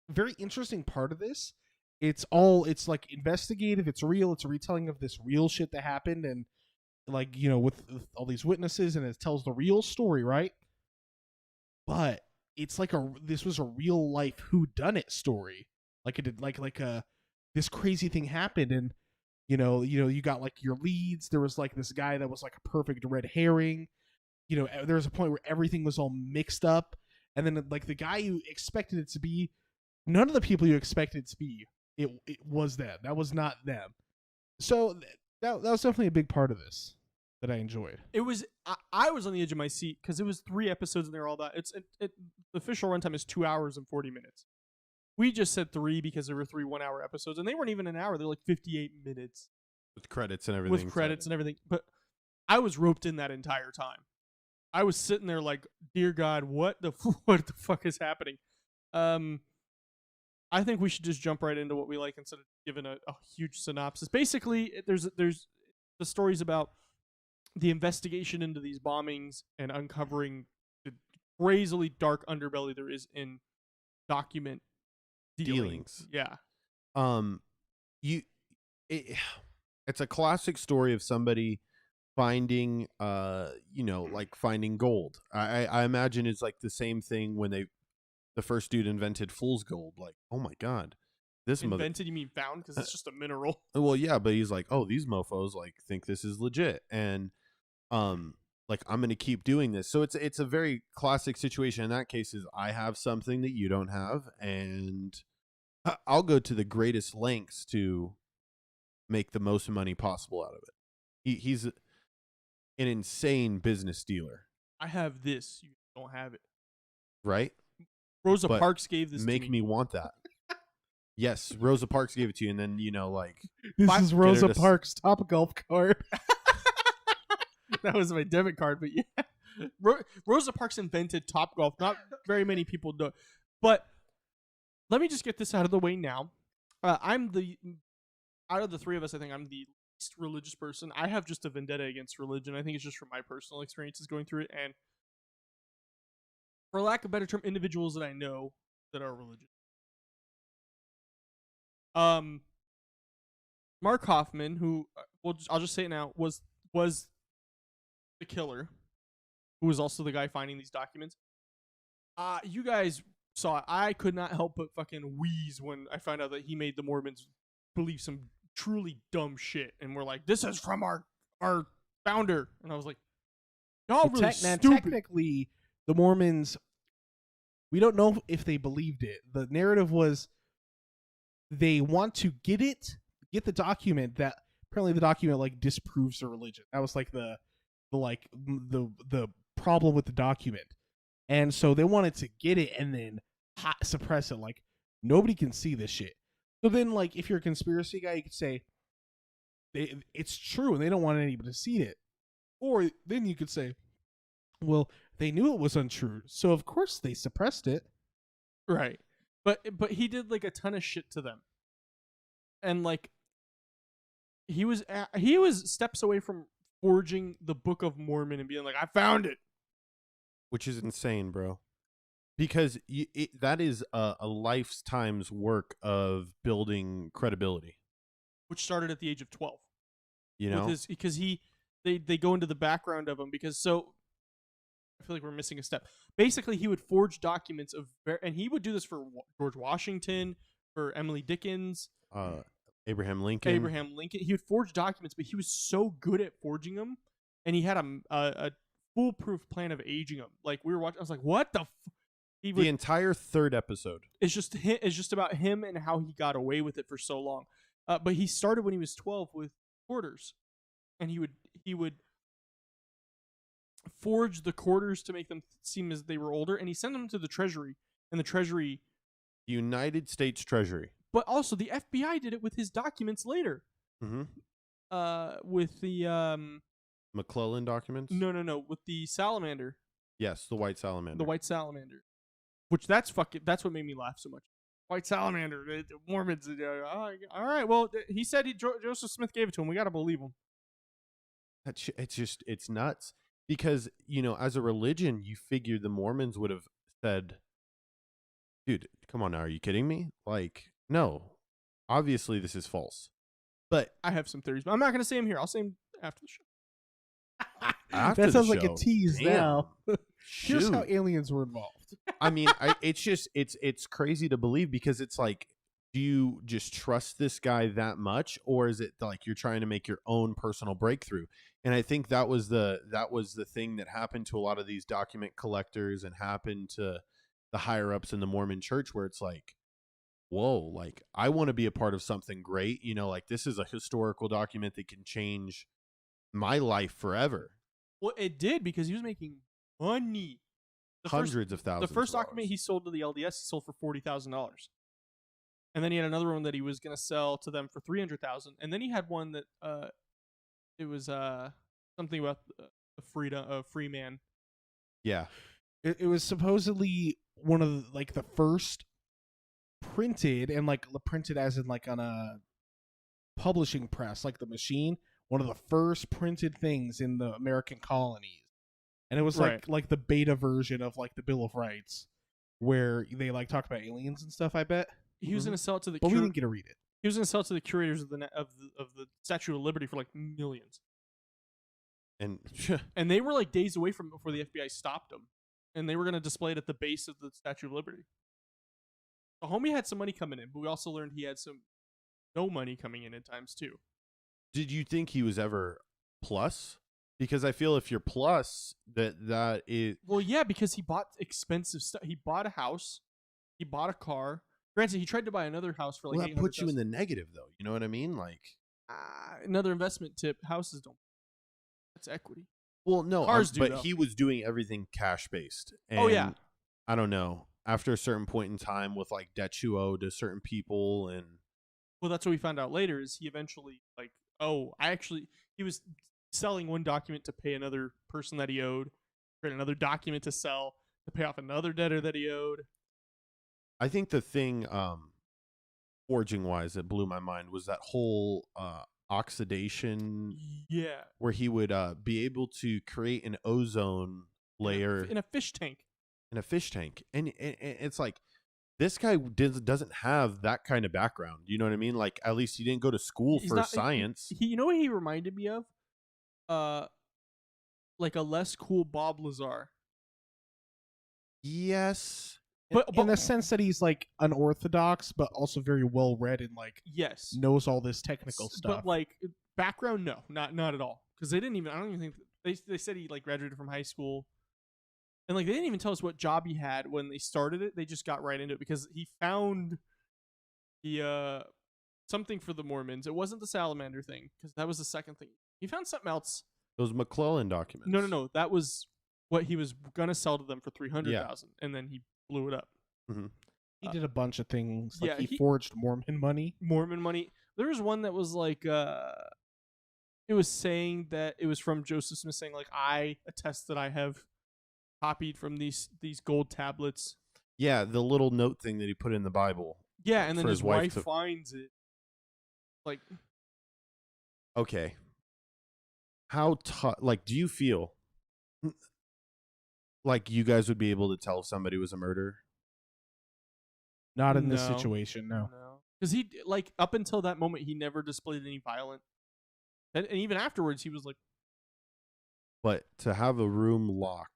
very interesting part of this. It's like investigative. It's real. It's a retelling of this real shit that happened. And, like, you know, with all these witnesses, and it tells the real story, right? But it's like this was a real life whodunit story. Like it did, like this crazy thing happened, and you got like your leads. There was like this guy that was like a perfect red herring. You know, there was a point where everything was all mixed up, and then like the guy you expected it to be, none of the people you expected it to be, it was them. That was not them. So that was definitely a big part of this that I enjoyed. It was I was on the edge of my seat because it was 3 episodes and they're all that. The official runtime is 2 hours and 40 minutes. We just said 3 because there were 3 1-hour episodes, and they weren't even an hour. They're like 58 minutes with credits and everything. But I was roped in that entire time. I was sitting there like, dear God, what the fuck is happening? I think we should just jump right into what we like instead of giving a huge synopsis. Basically, there's the stories about the investigation into these bombings and uncovering the crazily dark underbelly there is in document dealings. Yeah. It's a classic story of somebody finding like finding gold. I imagine it's like the same thing when the first dude invented fool's gold. Like, oh my God. This invented, you mean found? Because it's just a mineral. Well, yeah, but he's like, oh, these mofos like think this is legit, and like I'm gonna keep doing this. So it's a very classic situation. In that case, is I have something that you don't have, and I'll go to the greatest lengths to make the most money possible out of it. He's an insane business dealer. I have this, you don't have it. Right? Rosa Parks gave this make to me. me want that. Yes, Rosa Parks gave it to you, and then like this is Rosa Parks' Top Golf card. That was my debit card, but yeah, Rosa Parks invented Top Golf. Not very many people do, but let me just get this out of the way now. Out of the 3 of us, I think I'm the least religious person. I have just a vendetta against religion. I think it's just from my personal experiences going through it, and for lack of a better term, individuals that I know that are religious. Mark Hoffman, who I'll just say it now, was the killer, who was also the guy finding these documents. You guys saw it, I could not help but fucking wheeze when I found out that he made the Mormons believe some truly dumb shit, and we're like, this is from our founder, and I was like, y'all really stupid. Technically, the Mormons, we don't know if they believed it. The narrative was they want to get the document that apparently the document like disproves their religion. That was like the problem with the document. And so they wanted to get it and then suppress it. Like, nobody can see this shit. So then, like, if you're a conspiracy guy, you could say it's true and they don't want anybody to see it. Or then you could say, well, they knew it was untrue, so of course they suppressed it. Right. But he did like a ton of shit to them. And like he was steps away from forging the Book of Mormon and being like, I found it. Which is insane, bro. Because that is a lifetime's work of building credibility. Which started at the age of 12. You know? Because they go into the background of him. Because so, I feel like we're missing a step. Basically, he would forge documents and he would do this for George Washington, for Emily Dickens. Abraham Lincoln. He would forge documents, but he was so good at forging them. And he had a foolproof plan of aging them. Like, we were watching, I was like, what the the entire third episode. It's just about him and how he got away with it for so long. But he started when he was 12 with quarters, and he would forge the quarters to make them seem as they were older, and he sent them to the Treasury, and the Treasury, United States Treasury. But also the FBI did it with his documents later. Mm-hmm. With the McClellan documents. No, with the salamander. Yes, the white salamander. The white salamander. Which that's what made me laugh so much. White salamander, the Mormons. All right, well, he said Joseph Smith gave it to him. We got to believe him. It's nuts. Because, you know, as a religion, you figure the Mormons would have said, dude, come on now, are you kidding me? Like, no, obviously this is false. But I have some theories, but I'm not going to say them here. I'll say them after the show. That sounds like a tease. Damn. Now. Here's how aliens were involved. I mean, it's crazy to believe, because it's like, do you just trust this guy that much, or is it like you're trying to make your own personal breakthrough? And I think that was the thing that happened to a lot of these document collectors and happened to the higher ups in the Mormon church, where it's like, whoa, like, I want to be a part of something great. You know, like, this is a historical document that can change my life forever. Well, it did, because he was making money. Hundreds of thousands. The first document he sold to the LDS, he sold for $40,000. And then he had another one that he was going to sell to them for $300,000. And then he had one that it was something about a free man. Yeah. It was supposedly one of the first printed, and like printed as in like on a publishing press, like the machine, one of the first printed things in the American colonies. And it was like the beta version of like the Bill of Rights, where they like talk about aliens and stuff, I bet. He was going to sell it to the But we didn't get to read it. He was going to sell it to the curators of the Statue of Liberty for like millions. And they were like days away from it before the FBI stopped them. And they were going to display it at the base of the Statue of Liberty. The homie had some money coming in, but we also learned he had some no money coming in at times too. Did you think he was ever plus? Because I feel if you're plus, that is... Well, yeah, because he bought expensive stuff. He bought a house. He bought a car. Granted, he tried to buy another house for like $800,000. That puts you in the negative, though. You know what I mean? Like, another investment tip: houses don't. That's equity. Well, no, cars do. But though. He was doing everything cash based. Oh yeah. I don't know. After a certain point in time, with like debt you owe to certain people, and well, that's what we found out later. Is he eventually like, he was selling one document to pay another person that he owed, create another document to sell to pay off another debtor that he owed. I think the thing, forging wise, that blew my mind was that whole oxidation. Yeah. Where he would be able to create an ozone layer in a fish tank. And it's like, this guy doesn't have that kind of background. You know what I mean? Like, at least he didn't go to school for science. You know what he reminded me of? Like a less cool Bob Lazar. Yes. But in the sense that he's like unorthodox, but also very well read and like yes, knows all this technical stuff. But like background, no, not at all. Because they didn't even. I don't even think they said he like graduated from high school, and like they didn't even tell us what job he had when they started it. They just got right into it because he found the something for the Mormons. It wasn't the salamander thing because that was the second thing. He found something else. Those McClellan documents. No. That was what he was gonna sell to them for $300,000, and then he blew it up. Mm-hmm. He did a bunch of things. Like yeah, he forged Mormon money. Mormon money. There was one that was like it was saying that it was from Joseph Smith saying like I attest that I have copied from these gold tablets. Yeah, the little note thing that he put in the Bible. Yeah, and then his wife finds it. Like, okay, how tough? Like, do you feel like you guys would be able to tell if somebody was a murderer? Not in this situation, no. Because he like up until that moment he never displayed any violence, and even afterwards he was like. But to have a room locked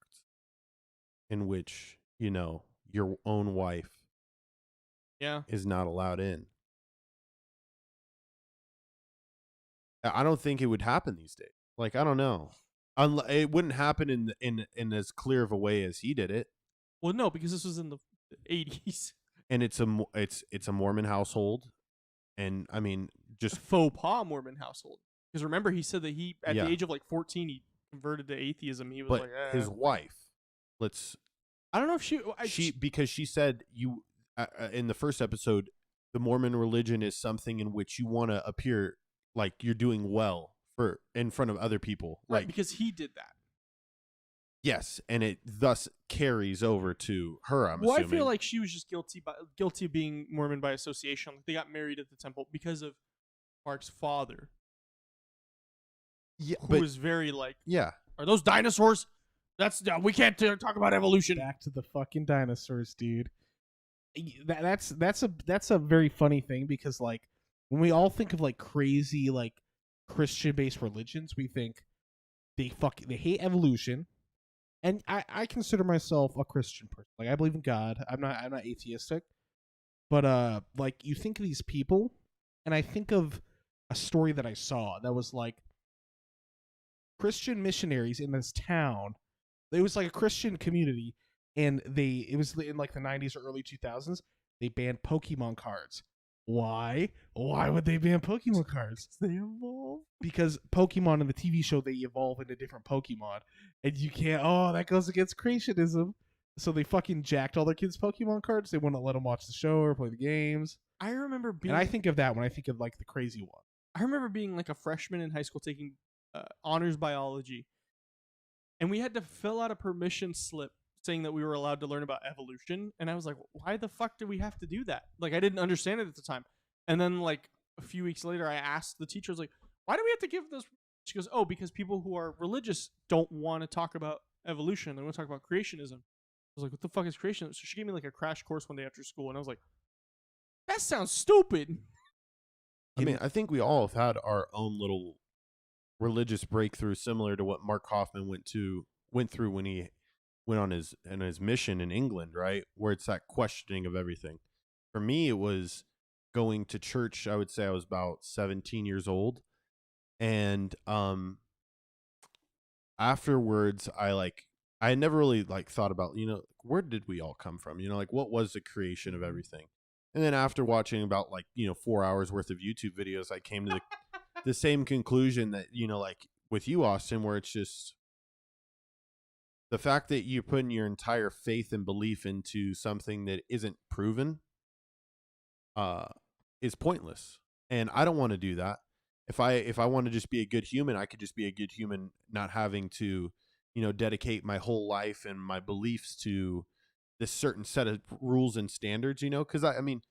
in which your own wife, is not allowed in. I don't think it would happen these days. Like, I don't know. It wouldn't happen in as clear of a way as he did it. Well, no, because this was in the 80s. And it's a Mormon household. And I mean, just a faux pas Mormon household. Because remember, he said that he, at the age of like 14, he converted to atheism. He was his wife, I don't know if because she said in the first episode, the Mormon religion is something in which you want to appear like you're doing well in front of other people. Right, like, because he did that. Yes, and it thus carries over to her, I'm assuming. I feel like she was just guilty of being Mormon by association. They got married at the temple because of Mark's father. Yeah, who was very like, yeah. Are those dinosaurs? We can't talk about evolution. Back to the fucking dinosaurs, dude. That's a very funny thing because like when we all think of like crazy like Christian-based religions, we think they hate evolution. And I consider myself a Christian person. Like I believe in God. I'm not atheistic. But like you think of these people, and I think of a story that I saw that was like Christian missionaries in this town. It was like a Christian community, and it was in like the 90s or early 2000s. They banned Pokemon cards. Why? Why would they ban Pokemon cards? They evolve. Because Pokemon in the TV show, they evolve into different Pokemon. And you can't, that goes against creationism. So they fucking jacked all their kids' Pokemon cards. They wouldn't let them watch the show or play the games. I remember being... And I think of that when I think of like the crazy one. I remember being like a freshman in high school taking honors biology. And we had to fill out a permission slip saying that we were allowed to learn about evolution. And I was like, why the fuck do we have to do that? Like, I didn't understand it at the time. And then, like, a few weeks later, I asked the teacher, I was like, why do we have to give this? She goes, because people who are religious don't want to talk about evolution. They want to talk about creationism. I was like, what the fuck is creationism? So she gave me, like, a crash course one day after school. And I was like, that sounds stupid. I mean, I think we all have had our own little religious breakthrough similar to what Mark Hoffman went through when he went on his mission in England, right? Where it's that questioning of everything. For me, it was going to church. I would say I was about 17 years old. And afterwards, I had never really like thought about, where did we all come from? Like what was the creation of everything? And then after watching about 4 hours worth of YouTube videos, I came to the same conclusion that, like with you, Austin, where it's just the fact that you're putting your entire faith and belief into something that isn't proven is pointless. And I don't want to do that. If I want to just be a good human, I could just be a good human, not having to, dedicate my whole life and my beliefs to this certain set of rules and standards, because I mean,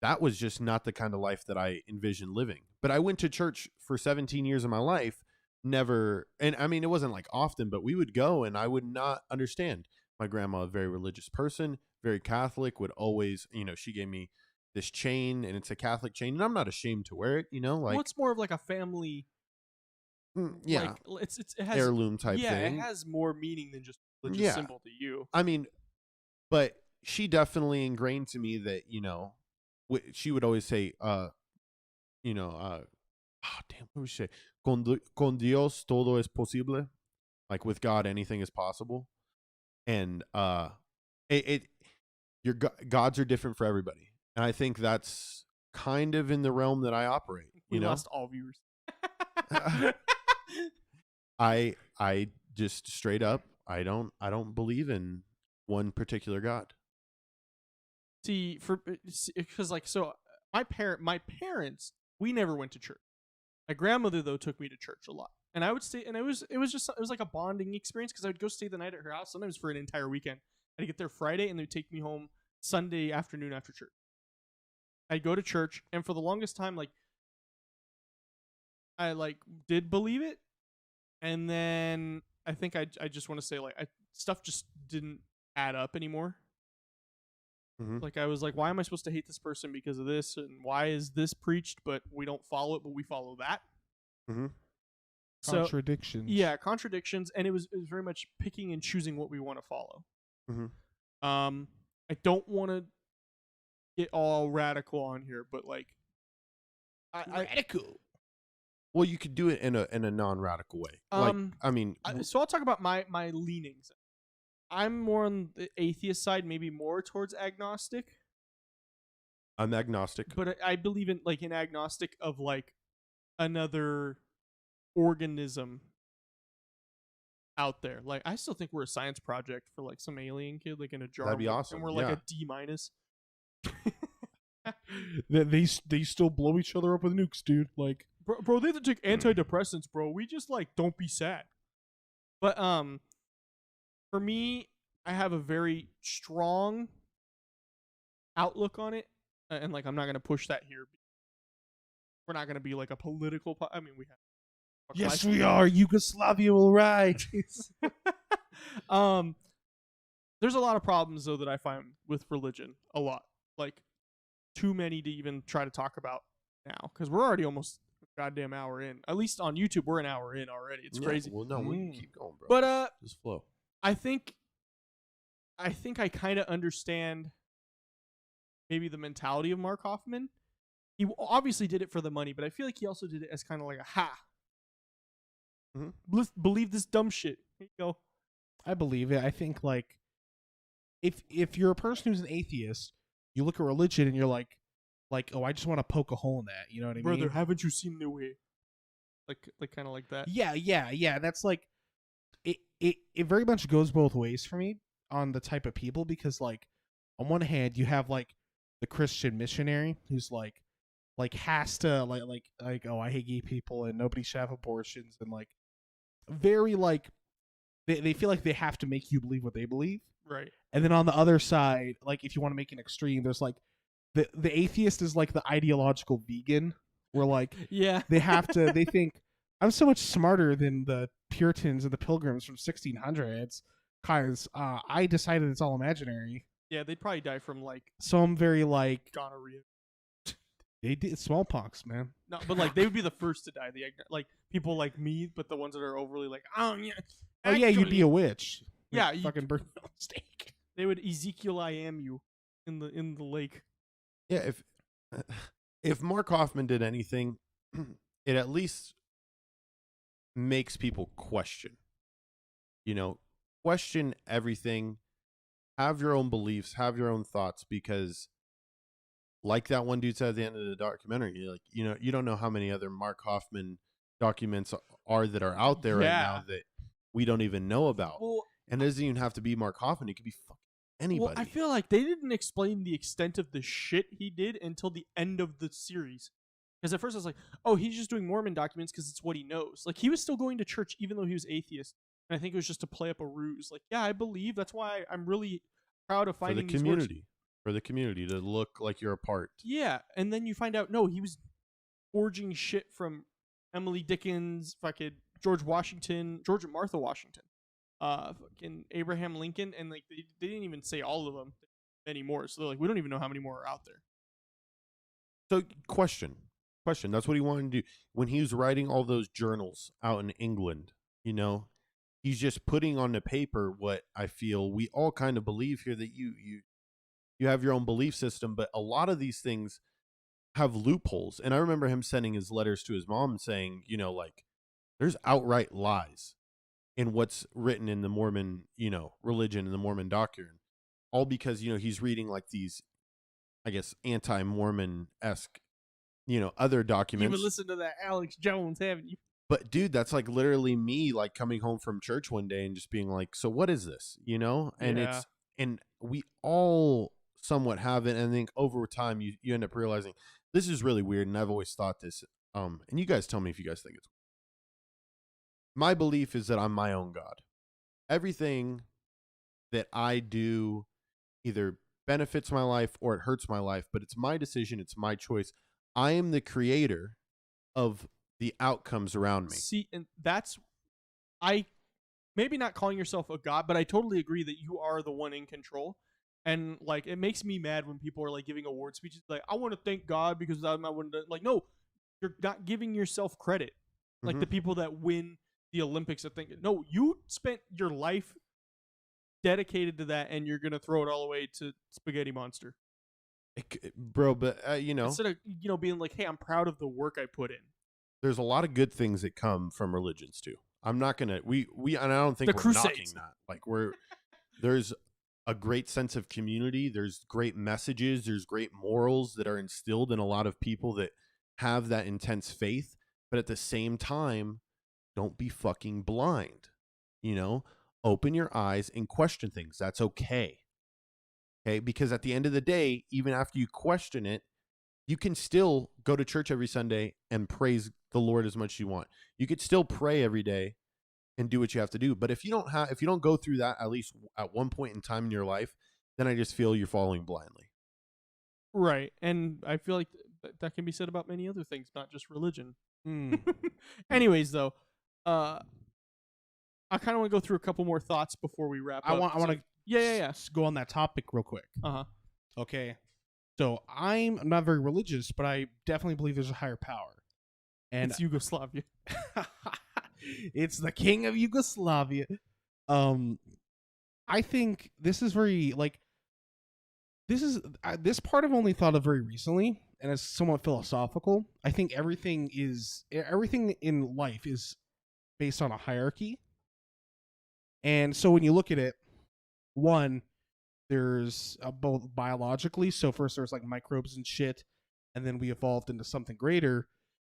that was just not the kind of life that I envisioned living. But I went to church for 17 years of my life, never, and I mean, it wasn't like often, but we would go and I would not understand. My grandma, a very religious person, very Catholic, would always, she gave me this chain, and it's a Catholic chain, and I'm not ashamed to wear it, like. Well, it's more of like a family. Yeah. Like, it has heirloom type thing. Yeah, it has more meaning than just a religious symbol to you. I mean, but she definitely ingrained to me that, she would always say, damn, what would she say? Con Dios todo es posible. Like with God, anything is possible. And your gods are different for everybody. And I think that's kind of in the realm that I operate. We lost all viewers. I just straight up, I don't believe in one particular God. See, because my parents, we never went to church. My grandmother though took me to church a lot, and I would stay, and it was like a bonding experience because I would go stay the night at her house, sometimes for an entire weekend. I'd get there Friday, and they'd take me home Sunday afternoon after church. I'd go to church, and for the longest time, I did believe it, and then I think I just want to say stuff just didn't add up anymore. Mm-hmm. Like I was like, why am I supposed to hate this person because of this, and why is this preached but we don't follow it, but we follow that? Mm-hmm. Contradictions. Yeah, contradictions, and it was very much picking and choosing what we want to follow. Mm-hmm. I don't want to get all radical on here, but radical. Well, you could do it in a non-radical way. So I'll talk about my leanings. I'm more on the atheist side, maybe more towards agnostic. I'm agnostic, but I believe in an agnostic of another organism out there. Like I still think we're a science project for some alien kid in a jar. That'd be awesome. And we're a D-. They still blow each other up with nukes, dude. Bro, they have to take antidepressants, bro. We just don't be sad. But for me, I have a very strong outlook on it, and I'm not gonna push that here. We're not gonna be a political. We have. Yes, we are. Yugoslavia will rise. There's a lot of problems though that I find with religion. A lot, too many to even try to talk about now because we're already almost a goddamn hour in. At least on YouTube, we're an hour in already. It's crazy. Well, no, we can keep going, bro. But just flow. I think I kind of understand maybe the mentality of Mark Hoffman. He obviously did it for the money, but I feel like he also did it as kind of a ha. Mm-hmm. Believe this dumb shit. Here you go. I believe it. I think if you're a person who's an atheist, you look at religion and you're like, oh, I just want to poke a hole in that. You know what I mean? Brother, haven't you seen the way? Kind of like that. Yeah. That's it very much goes both ways for me on the type of people because on one hand you have the Christian missionary who's has to oh, I hate gay people and nobody should have abortions and very they feel like they have to make you believe what they believe. Right. And then on the other side, if you want to make an extreme, there's the atheist is the ideological vegan where yeah, they think I'm so much smarter than the Puritans and the Pilgrims from 1600s because I decided it's all imaginary. Yeah, they'd probably die from So I'm very gonorrhea. They did smallpox, man. No, but they would be the first to die. The people like me, but the ones that are overly oh yeah. Oh yeah, you'd be a witch. Yeah, fucking burn on stake. They would Ezekiel I am you in the lake. Yeah, if Mark Hoffman did anything, it at least makes people question. Question everything. Have your own beliefs. Have your own thoughts. Because, like that one dude said at the end of the documentary, you don't know how many other Mark Hoffman documents that are out there right now that we don't even know about. Well, and it doesn't even have to be Mark Hoffman. It could be fucking anybody. Well, I feel like they didn't explain the extent of the shit he did until the end of the series. Because at first I was like, oh, he's just doing Mormon documents because it's what he knows. He was still going to church even though he was atheist. And I think it was just to play up a ruse. Yeah, I believe. That's why I'm really proud of finding these words. For the community to look like you're a part. Yeah, and then you find out, no, he was forging shit from Emily Dickens, fucking George and Martha Washington, fucking Abraham Lincoln, and they didn't even say all of them anymore. So they're we don't even know how many more are out there. So question. That's what he wanted to do when he was writing all those journals out in England. He's just putting on the paper what I feel we all kind of believe here that you You have your own belief system, but a lot of these things have loopholes. And I remember him sending his letters to his mom saying, you know, like, there's outright lies in what's written in the Mormon, you know, religion and the Mormon doctrine, all because, you know, he's reading like these, I guess, anti-Mormon-esque, you know, other documents. You even listen to that Alex Jones, haven't you? But dude, that's like literally me like coming home from church one day and just being like, so what is this? You know? And Yeah. and we all somewhat have it. And I think over time you end up realizing this is really weird. And I've always thought this. And you guys tell me if you guys think it's my belief is that I'm my own God. Everything that I do either benefits my life or it hurts my life, but it's my decision, it's my choice. I am the creator of the outcomes around me. See, and that's maybe not calling yourself a god, but I totally agree that you are the one in control. And like, it makes me mad when people are like giving award speeches, like, I want to thank God because I'm not one to, like, no, you're not giving yourself credit. Like the people that win the Olympics, I think, no, you spent your life dedicated to that, and you're gonna throw it all away to Spaghetti Monster, Bro. But you know, instead of being like, hey, I'm proud of the work I put in. there's a lot of good things that come from religions too. I'm not gonna and I don't think The we're Crusades. knocking that. Like there's a great sense of community. There's great messages. There's great morals that are instilled in a lot of people that have that intense faith. But at the same time, don't be fucking blind. You know, open your eyes and question things. That's okay. Okay, because at the end of the day, even after you question it, you can still go to church every Sunday and praise the Lord as much as you want. You could still pray every day and do what you have to do. But if you don't go through that at least at one point in time in your life, then I just feel you're following blindly. Right, and I feel like that can be said about many other things, not just religion. Anyways, though, I kind of want to go through a couple more thoughts before we wrap up. I want to yeah. go on that topic real quick. Okay. So I'm not very religious, but I definitely believe there's a higher power. And it's Yugoslavia. It's the king of Yugoslavia. I think this is very like this part I've only thought of very recently, and it's somewhat philosophical. I think everything in life is based on a hierarchy. And so when you look at it, one, there's both biologically. So first there's like microbes and shit, and then we evolved into something greater.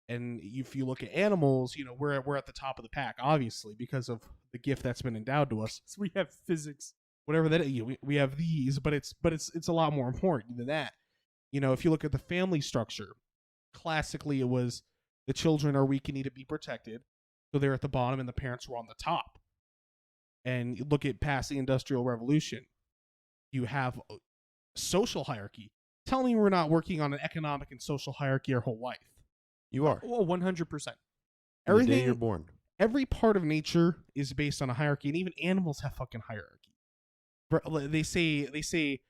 And if you look at animals, we're at the top of the pack, obviously, because of the gift that's been endowed to us. So we have physics, whatever that is. We have these, but it's a lot more important than that. If you look at the family structure, classically it was the children are weak and need to be protected, so they're at the bottom, and the parents were on the top. And you look at past the Industrial Revolution, you have a social hierarchy. Tell me we're not working on an economic and social hierarchy our whole life. You are. Well, 100%. Everything, the day you're born. Every part of nature is based on a hierarchy, and even animals have fucking hierarchy. They say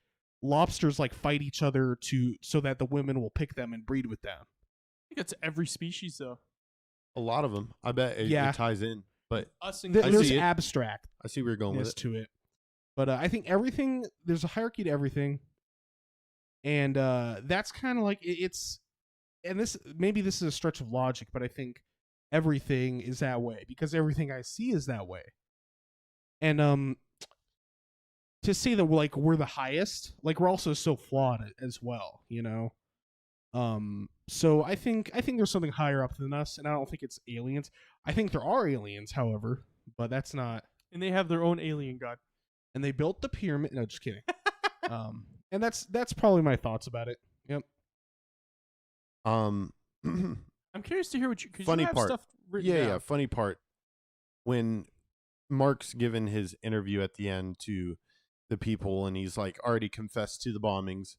lobsters like fight each other so that the women will pick them and breed with them. I think that's every species, though. A lot of them. I bet it ties in. But there's abstract. I see where you're going with it. To it. But I think there's a hierarchy to everything. And that's kind of like it's. And this is a stretch of logic, but I think everything is that way because everything I see is that way. And to say that we're the highest, we're also so flawed as well, So I think there's something higher up than us, and I don't think it's aliens. I think there are aliens, however, but that's not. And they have their own alien god, and they built the pyramid. No, just kidding. And that's probably my thoughts about it. Yep. I'm curious to hear what funny you have part. Stuff written down. Yeah. Funny part when Mark's given his interview at the end to the people, and he's already confessed to the bombings,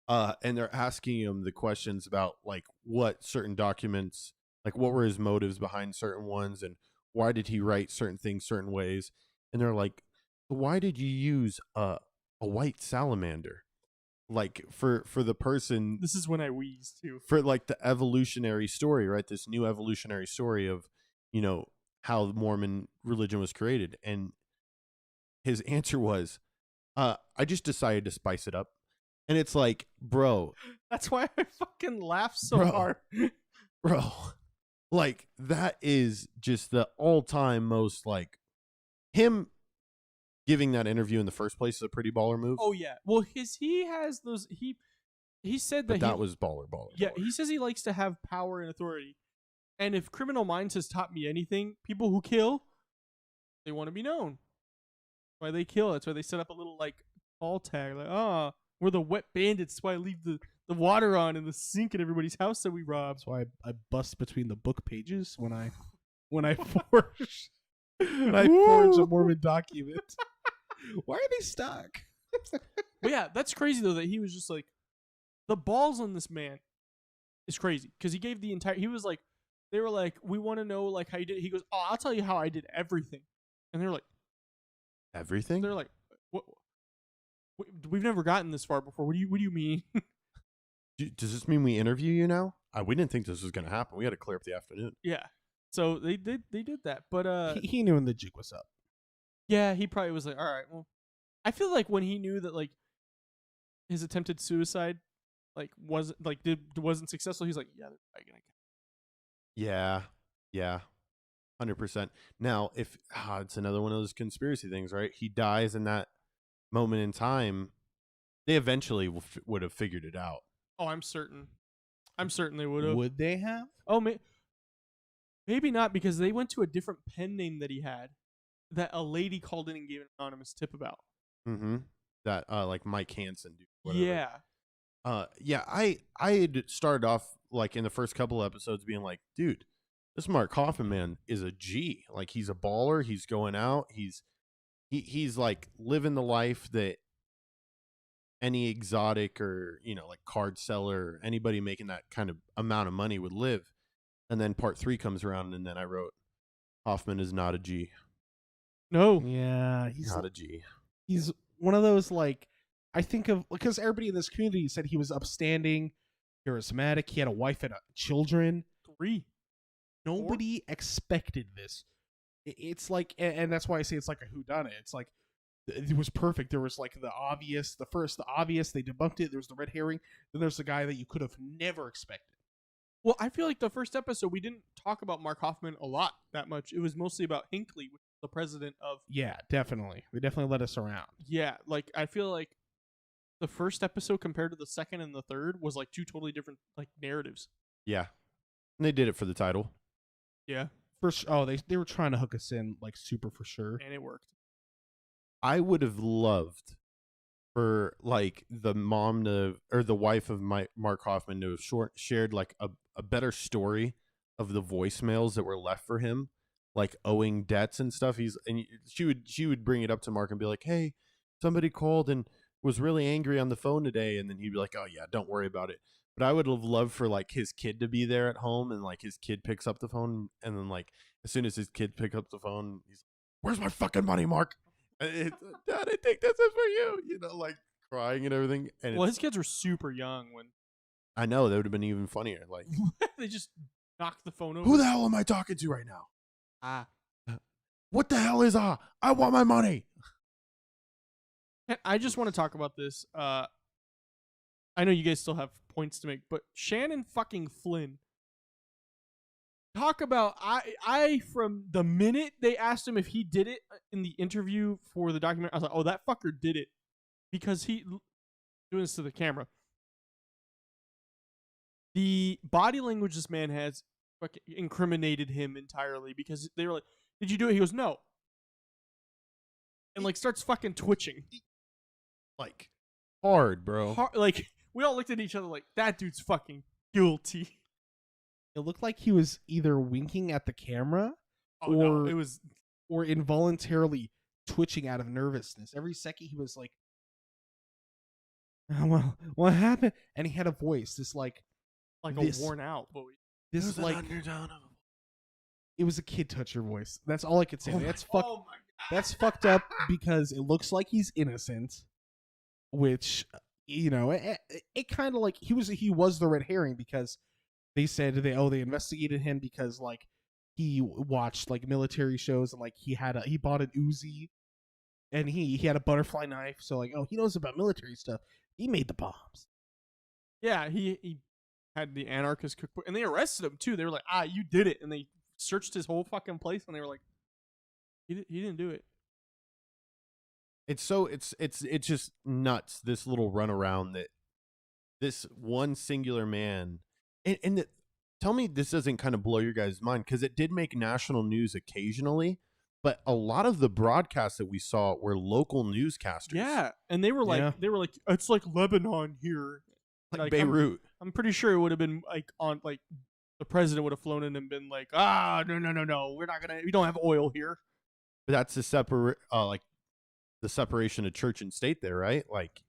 and they're asking him the questions about what certain documents, what were his motives behind certain ones, and why did he write certain things certain ways, and they're like, why did you use a white salamander? For the person, this is when I wheeze too. For the evolutionary story, right? This new evolutionary story of, how the Mormon religion was created. And his answer was, I just decided to spice it up. And it's like, bro. That's why I fucking laugh so hard. Bro. Like, that is just the all-time most, like, him giving that interview in the first place is a pretty baller move. Oh, yeah. Well, he has those, he said that that was baller. Yeah, he says he likes to have power and authority. And if Criminal Minds has taught me anything, people who kill, they want to be known. Why they kill. That's why they set up a little, like, call tag. Like, we're the wet bandits. That's why I leave the water on in the sink at everybody's house that we rob. That's why I bust between the book pages when I forge a Mormon document. Why are they stuck? But yeah, that's crazy though that he was just like, the balls on this man is crazy because he gave the entire. He was like, they were like, we want to know like how you did it. He goes, I'll tell you how I did everything, and they're like, everything. They're like, what? We've never gotten this far before. What do you mean? Does this mean we interview you now? We didn't think this was going to happen. We had to clear up the afternoon. Yeah. So they did that, but he knew when the jig was up. Yeah, he probably was like, all right, well, I feel like when he knew that like his attempted suicide like wasn't successful, he's like, yeah, they're probably gonna. Yeah, 100%. Now, if it's another one of those conspiracy things, right? He dies in that moment in time. They eventually would have figured it out. Oh, I'm certain they would have. Would they have? Oh, maybe not, because they went to a different pen name that he had that a lady called in and gave an anonymous tip about. Mm-hmm. That like Mike Hansen, dude. Yeah. Yeah. I had started off like in the first couple episodes being like, dude, this Mark Hoffman man is a G. Like, he's a baller. He's going out. He's like living the life that any exotic or, like card seller, anybody making that kind of amount of money would live. And then part 3 comes around, and then I wrote, Hoffman is not a G. No. Yeah, he's not a G. He's one of those, like, I think of, because everybody in this community said he was upstanding, charismatic, he had a wife and children. 3. Nobody expected this. It's like, and that's why I say it's like a whodunit. It's like, it was perfect. There was like the obvious, they debunked it. There's the red herring. Then there's the guy that you could have never expected. Well, I feel like the first episode, we didn't talk about Mark Hoffman a lot that much. It was mostly about Hinckley, which is the president of... Yeah, definitely. They definitely let us around. Yeah, like, I feel like the first episode compared to the second and the third was like 2 totally different like narratives. Yeah. And they did it for the title. Yeah. They were trying to hook us in like super for sure. And it worked. I would have loved for like the wife of Mark Hoffman to have shared like a better story of the voicemails that were left for him, like owing debts and stuff. She would bring it up to Mark and be like, hey, somebody called and was really angry on the phone today, and then he'd be like, oh yeah, don't worry about it. But I would have loved for like his kid to be there at home, and like his kid picks up the phone, and then like as soon as his kid picks up the phone, he's like, where's my fucking money, Mark? Dad, I think this is for you. Like crying and everything. And his kids were super young when... I know, that would have been even funnier. Like they just knocked the phone over. Who the hell am I talking to right now? What the hell is I want my money. I just want to talk about this. I know you guys still have points to make, but Shannon fucking Flynn. Talk about I from the minute they asked him if he did it in the interview for the documentary, I was like, oh, that fucker did it, because he doing this to the camera. The body language this man has fucking incriminated him entirely, because they were like, did you do it? He goes, no. And like starts fucking twitching. Like hard, bro. Like we all looked at each other like, that dude's fucking guilty. It looked like he was either winking at the camera or involuntarily twitching out of nervousness. Every second he was like, oh, well, what happened? And he had a voice, this like a worn out voice. This is like, it was a kid toucher voice. That's all I could say. That's fucked up, because it looks like he's innocent, which, it kind of like he was the red herring, because they said they investigated him because like he watched like military shows, and like he bought an Uzi, and he had a butterfly knife, so like, oh, he knows about military stuff. He made the bombs. Yeah, he had the anarchist cookbook, and they arrested him too. They were like, you did it, and they searched his whole fucking place, and they were like, he didn't do it. It's just nuts. This little runaround that this one singular man, and tell me this doesn't kind of blow your guys' mind, because it did make national news occasionally, but a lot of the broadcasts that we saw were local newscasters. Yeah, and they were like, it's like Lebanon here, like Beirut. I'm pretty sure it would have been like on like the president would have flown in and been like, no, we don't have oil here. But that's the separation of church and state there, right? Like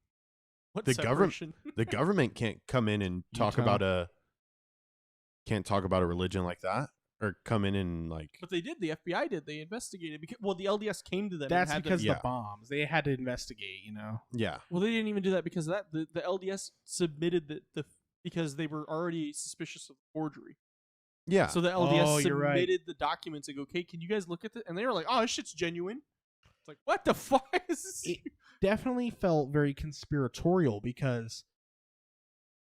what the separation? The government can't come in and talk about a religion like that, or come in and like. But they did. The FBI did. They investigated because the LDS came to them. That's and because of the bombs. They had to investigate. Yeah. Well, they didn't even do that because of that. The LDS submitted because they were already suspicious of forgery. Yeah. So the LDS submitted the documents and go, okay, can you guys look at this? And they were like, oh, this shit's genuine. It's like, what the fuck is this? It definitely felt very conspiratorial, because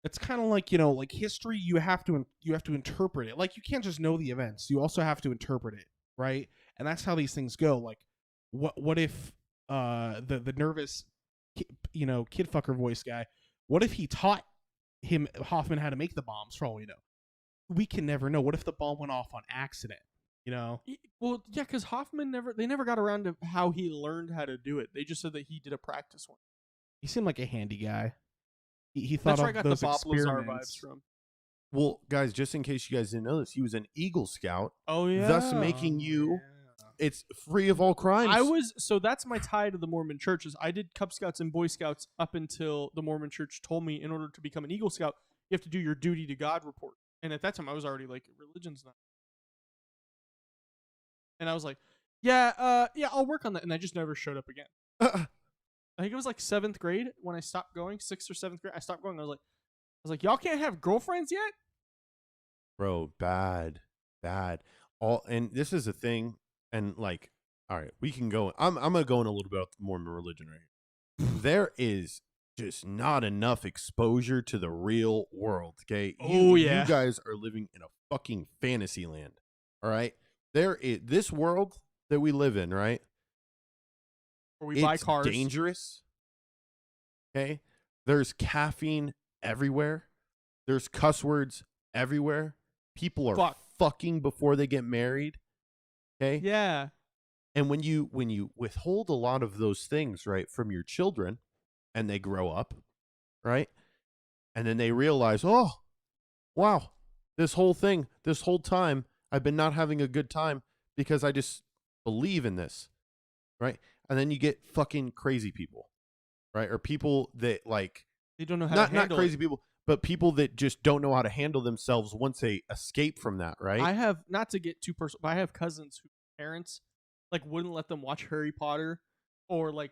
it's kind of like, like history, you have to interpret it. Like, you can't just know the events. You also have to interpret it, right? And that's how these things go. Like, what if the nervous kid fucker voice guy, what if he taught Hoffman how to make the bombs, for all we know? We can never know. What if the bomb went off on accident? Well, yeah, because Hoffman they never got around to how he learned how to do it. They just said that he did a practice one. He seemed like a handy guy. He thought That's where I of got those the Bob Lazar experiments. vibes from. Well, guys, just in case you guys didn't know this, he was an Eagle Scout. Oh yeah. Thus making you it's free of all crimes. So that's my tie to the Mormon churches. I did Cub Scouts and Boy Scouts up until the Mormon church told me in order to become an Eagle Scout, you have to do your duty to God report. And at that time I was already like, religion's not. And I was like, yeah, I'll work on that. And I just never showed up again. I think it was like 7th grade when I stopped going, 6th or 7th grade. I stopped going. I was like, y'all can't have girlfriends yet? Bro, bad. And this is a thing. And like, all right, we can go. I'm going to go in a little bit about the Mormon religion right here. There is just not enough exposure to the real world. Okay. You guys are living in a fucking fantasy land. All right. There is this world that we live in, right? Where we buy cars. It's dangerous. Okay. There's caffeine everywhere. There's cuss words everywhere. People are fucking before they get married. Okay. Yeah. And when you withhold a lot of those things, right, from your children, and they grow up, right, and then they realize, oh, wow, this whole time, I've been not having a good time because I just believe in this, right? And then you get fucking crazy people, right? Or people that like they don't know how to handle not crazy people, but people that just don't know how to handle themselves once they escape from that, right? I have, not to get too personal, but I have cousins whose parents like wouldn't let them watch Harry Potter, or like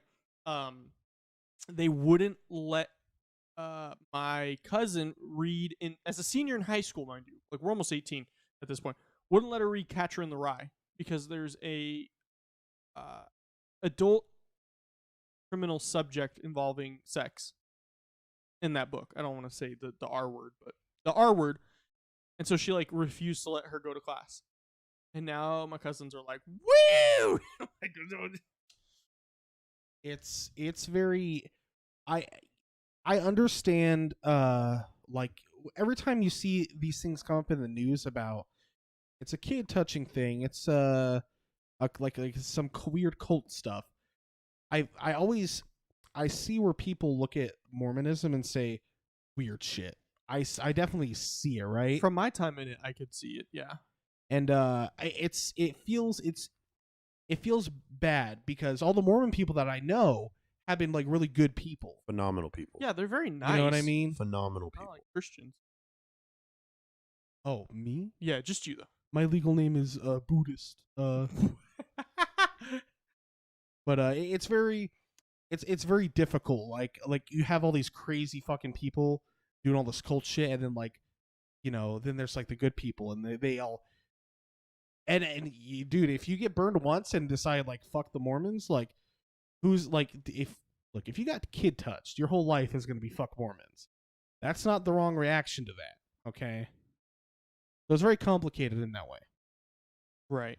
they wouldn't let my cousin read as a senior in high school, mind you. Like, we're almost 18 at this point. Wouldn't let her read Catcher in the Rye because there's a adult criminal subject involving sex in that book. I don't want to say the R word, but the R word. And so she like refused to let her go to class. And now my cousins are like, woo! It's very, I understand, like every time you see these things come up in the news about, it's a kid touching thing, it's like some weird cult stuff. I see where people look at Mormonism and say weird shit. I definitely see it, right? From my time in it, I could see it, yeah. And it feels bad because all the Mormon people that I know have been like really good people, phenomenal people. Yeah, they're very nice. You know what I mean? Phenomenal people. Not like Christians. Oh, me? Yeah, just you though. My legal name is Buddhist. But it's very difficult. Like you have all these crazy fucking people doing all this cult shit, and then like, then there's like the good people, and they all. And dude, if you get burned once and decide like fuck the Mormons, like who's like if look, if you got kid touched, your whole life is going to be fuck Mormons. That's not the wrong reaction to that, okay? So it's very complicated in that way. Right.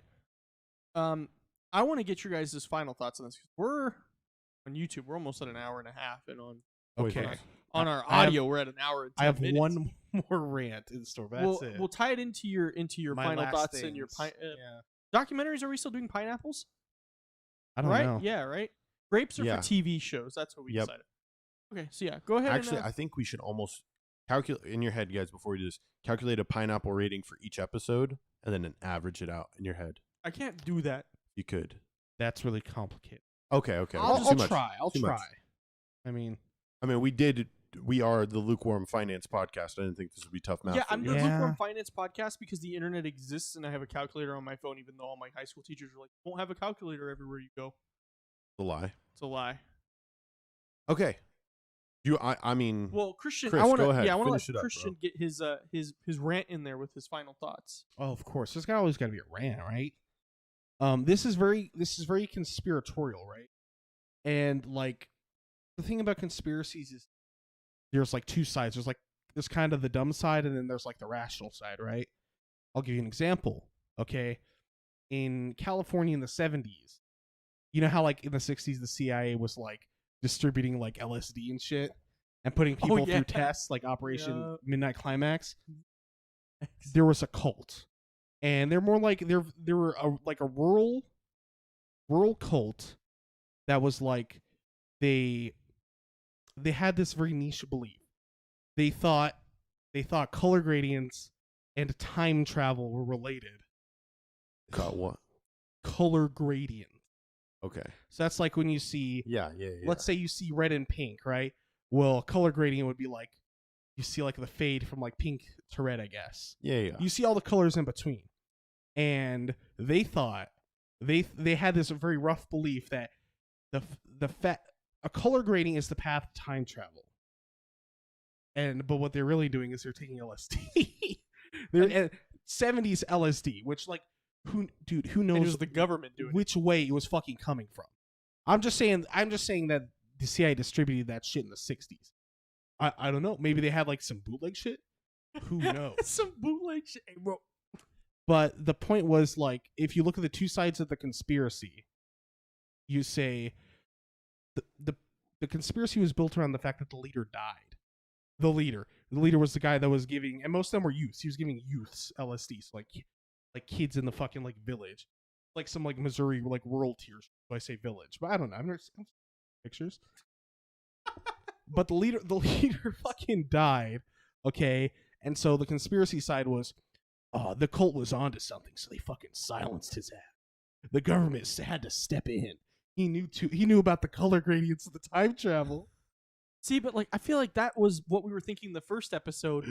I want to get your guys' final thoughts on this. We're on YouTube. We're almost at an hour and a half, and on our audio, we're at an hour and 10 I have minutes. one more rant in store, but that's it. We'll tie it into your My final last thoughts things. and your Yeah. documentaries. Are we still doing pineapples? I don't right? know. Yeah, right. Grapes are Yeah. for TV shows. That's what we Yep. decided. Okay, so yeah, go ahead. Actually, I think we should almost calculate in your head, guys, before we do this. Calculate a pineapple rating for each episode, and then average it out in your head. I can't do that. You could. That's really complicated. Okay. I'll Too much. try. I'll Too try. much. I mean, we are the Lukewarm Finance Podcast. I didn't think this would be tough math. Yeah, for I'm you. the Lukewarm Finance Podcast because the internet exists and I have a calculator on my phone, even though all my high school teachers are like, "You won't have a calculator everywhere you go." It's a lie. It's a lie. Okay. I mean, Well, Christian, Chris, I want go to. ahead. Yeah, I want to Finish let it up, Christian get his rant in there with his final thoughts. oh, of course, there's always got to be a rant, right? This is very conspiratorial, right? And like, the thing about conspiracies is there's like two sides. There's kind of the dumb side, and then there's like the rational side, right? I'll give you an example. Okay, in California in the 70s, you know how like in the 60s the CIA was like distributing like LSD and shit and putting people through tests like Operation Midnight Climax. There was a cult, and they're more like they were like a rural cult that was like they had this very niche belief. They thought color gradients and time travel were related. got what? Color gradient. Okay. So that's like when you see, Yeah. let's say you see red and pink, right? Well, color gradient would be like, you see like the fade from like pink to red, I guess. Yeah. You see all the colors in between. And they thought, they had this very rough belief that a color gradient is the path to time travel. But what they're really doing is they're taking LSD. They're 70s LSD, which like, who knows? It was the government doing which way it was fucking coming from. I'm just saying that the CIA distributed that shit in the 60s. I don't know. Maybe they had like some bootleg shit. Who knows? Some bootleg shit, hey, bro. But the point was like, if you look at the two sides of the conspiracy, you say the conspiracy was built around the fact that the leader died. The leader was the guy that was giving, and most of them were youths. He was giving youths LSD, so like kids in the fucking like village, like some like Missouri like rural tiers. So I say village, but I don't know. I'm pictures. But the leader fucking died. Okay, and so the conspiracy side was, the cult was onto something, so they fucking silenced his ass. The government had to step in. He knew about the color gradients of the time travel. See, but like I feel like that was what we were thinking the first episode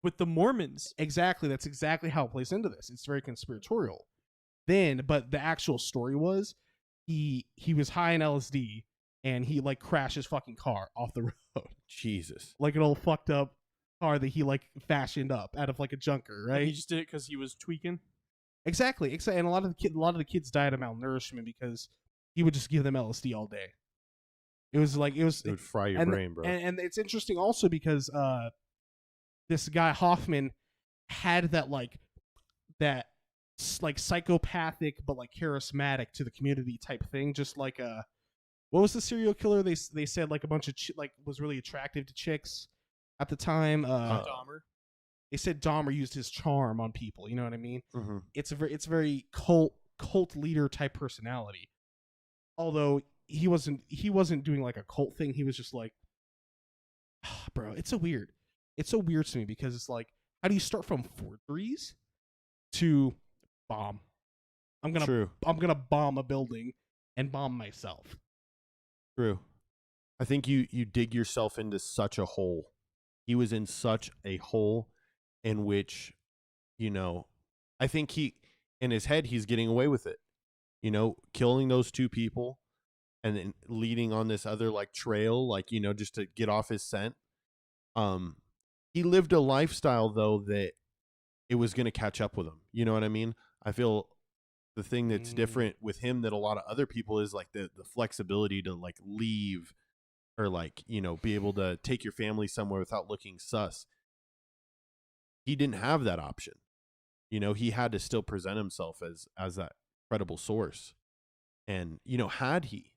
with the Mormons. Exactly. That's exactly how it plays into this. It's very conspiratorial. But the actual story was he was high in LSD and he like crashed his fucking car off the road. Jesus. Like an old fucked up car that he like fashioned up out of like a junker, right? He just did it because he was tweaking. Exactly. And a lot of the kids died of malnourishment because he would just give them LSD all day. It would fry your brain, bro. And it's interesting also because this guy Hoffman had that psychopathic but like charismatic to the community type thing, just like what was the serial killer they said like a bunch of was really attractive to chicks at the time. Dahmer. They said Dahmer used his charm on people. You know what I mean? Mm-hmm. It's a very cult leader type personality. Although he wasn't doing like a cult thing. He was just like, bro, it's so weird to me because it's like, how do you start from forgeries to bomb? I'm gonna bomb a building and bomb myself. True. I think you dig yourself into such a hole. He was in such a hole in which, I think in his head, he's getting away with it. Killing those two people and then leading on this other like trail, like, just to get off his scent. He lived a lifestyle though that it was going to catch up with him. You know what I mean? I feel The thing that's different with him that a lot of other people is like the flexibility to like leave or like, you know, be able to take your family somewhere without looking sus. He didn't have that option. You know, he had to still present himself as that credible source. And, you know, had he,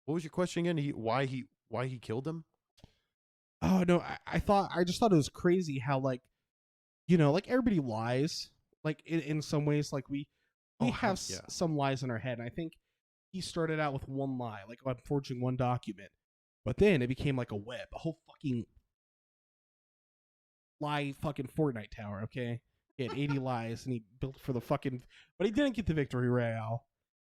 what was your question again? Why he killed him? Oh no, I just thought it was crazy how, like, you know, like everybody lies, like in some ways, like we have some lies in our head. And I think he started out with one lie, like, I'm forging one document, but then it became like a web, a whole fucking lie, fucking Fortnite tower. Okay, he had 80 lies, and he built for the fucking, but he didn't get the victory royale.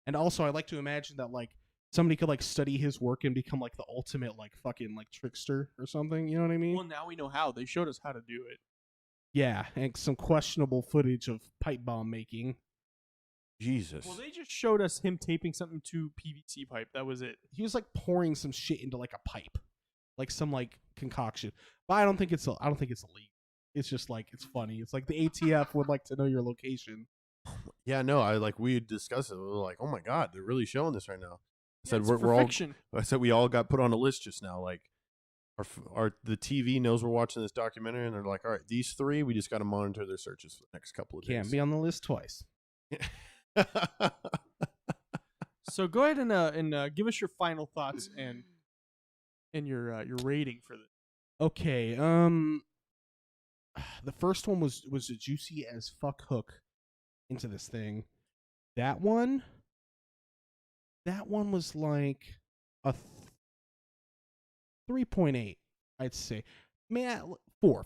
And also, I like to imagine that like somebody could like study his work and become like the ultimate like fucking like trickster or something. You know what I mean? Well, now we know how. They showed us how to do it. Yeah, and some questionable footage of pipe bomb making. Jesus. Well, they just showed us him taping something to PVC pipe. That was it. He was like pouring some shit into like a pipe, like some like concoction. But I don't think it's illegal. It's just like, it's funny. It's like the ATF would like to know your location. Yeah, no, we discussed it. We were like, oh my God, they're really showing this right now. I said, it's we're all, fiction. I said, we all got put on a list just now. Like, the TV knows we're watching this documentary, and they're like, all right, these three, we just got to monitor their searches for the next couple of days. Can't be on the list twice. So go ahead and give us your final thoughts and your rating for this. Okay, the first one was a juicy as fuck hook into this thing. That one was like a 3.8, I'd say. Man, 4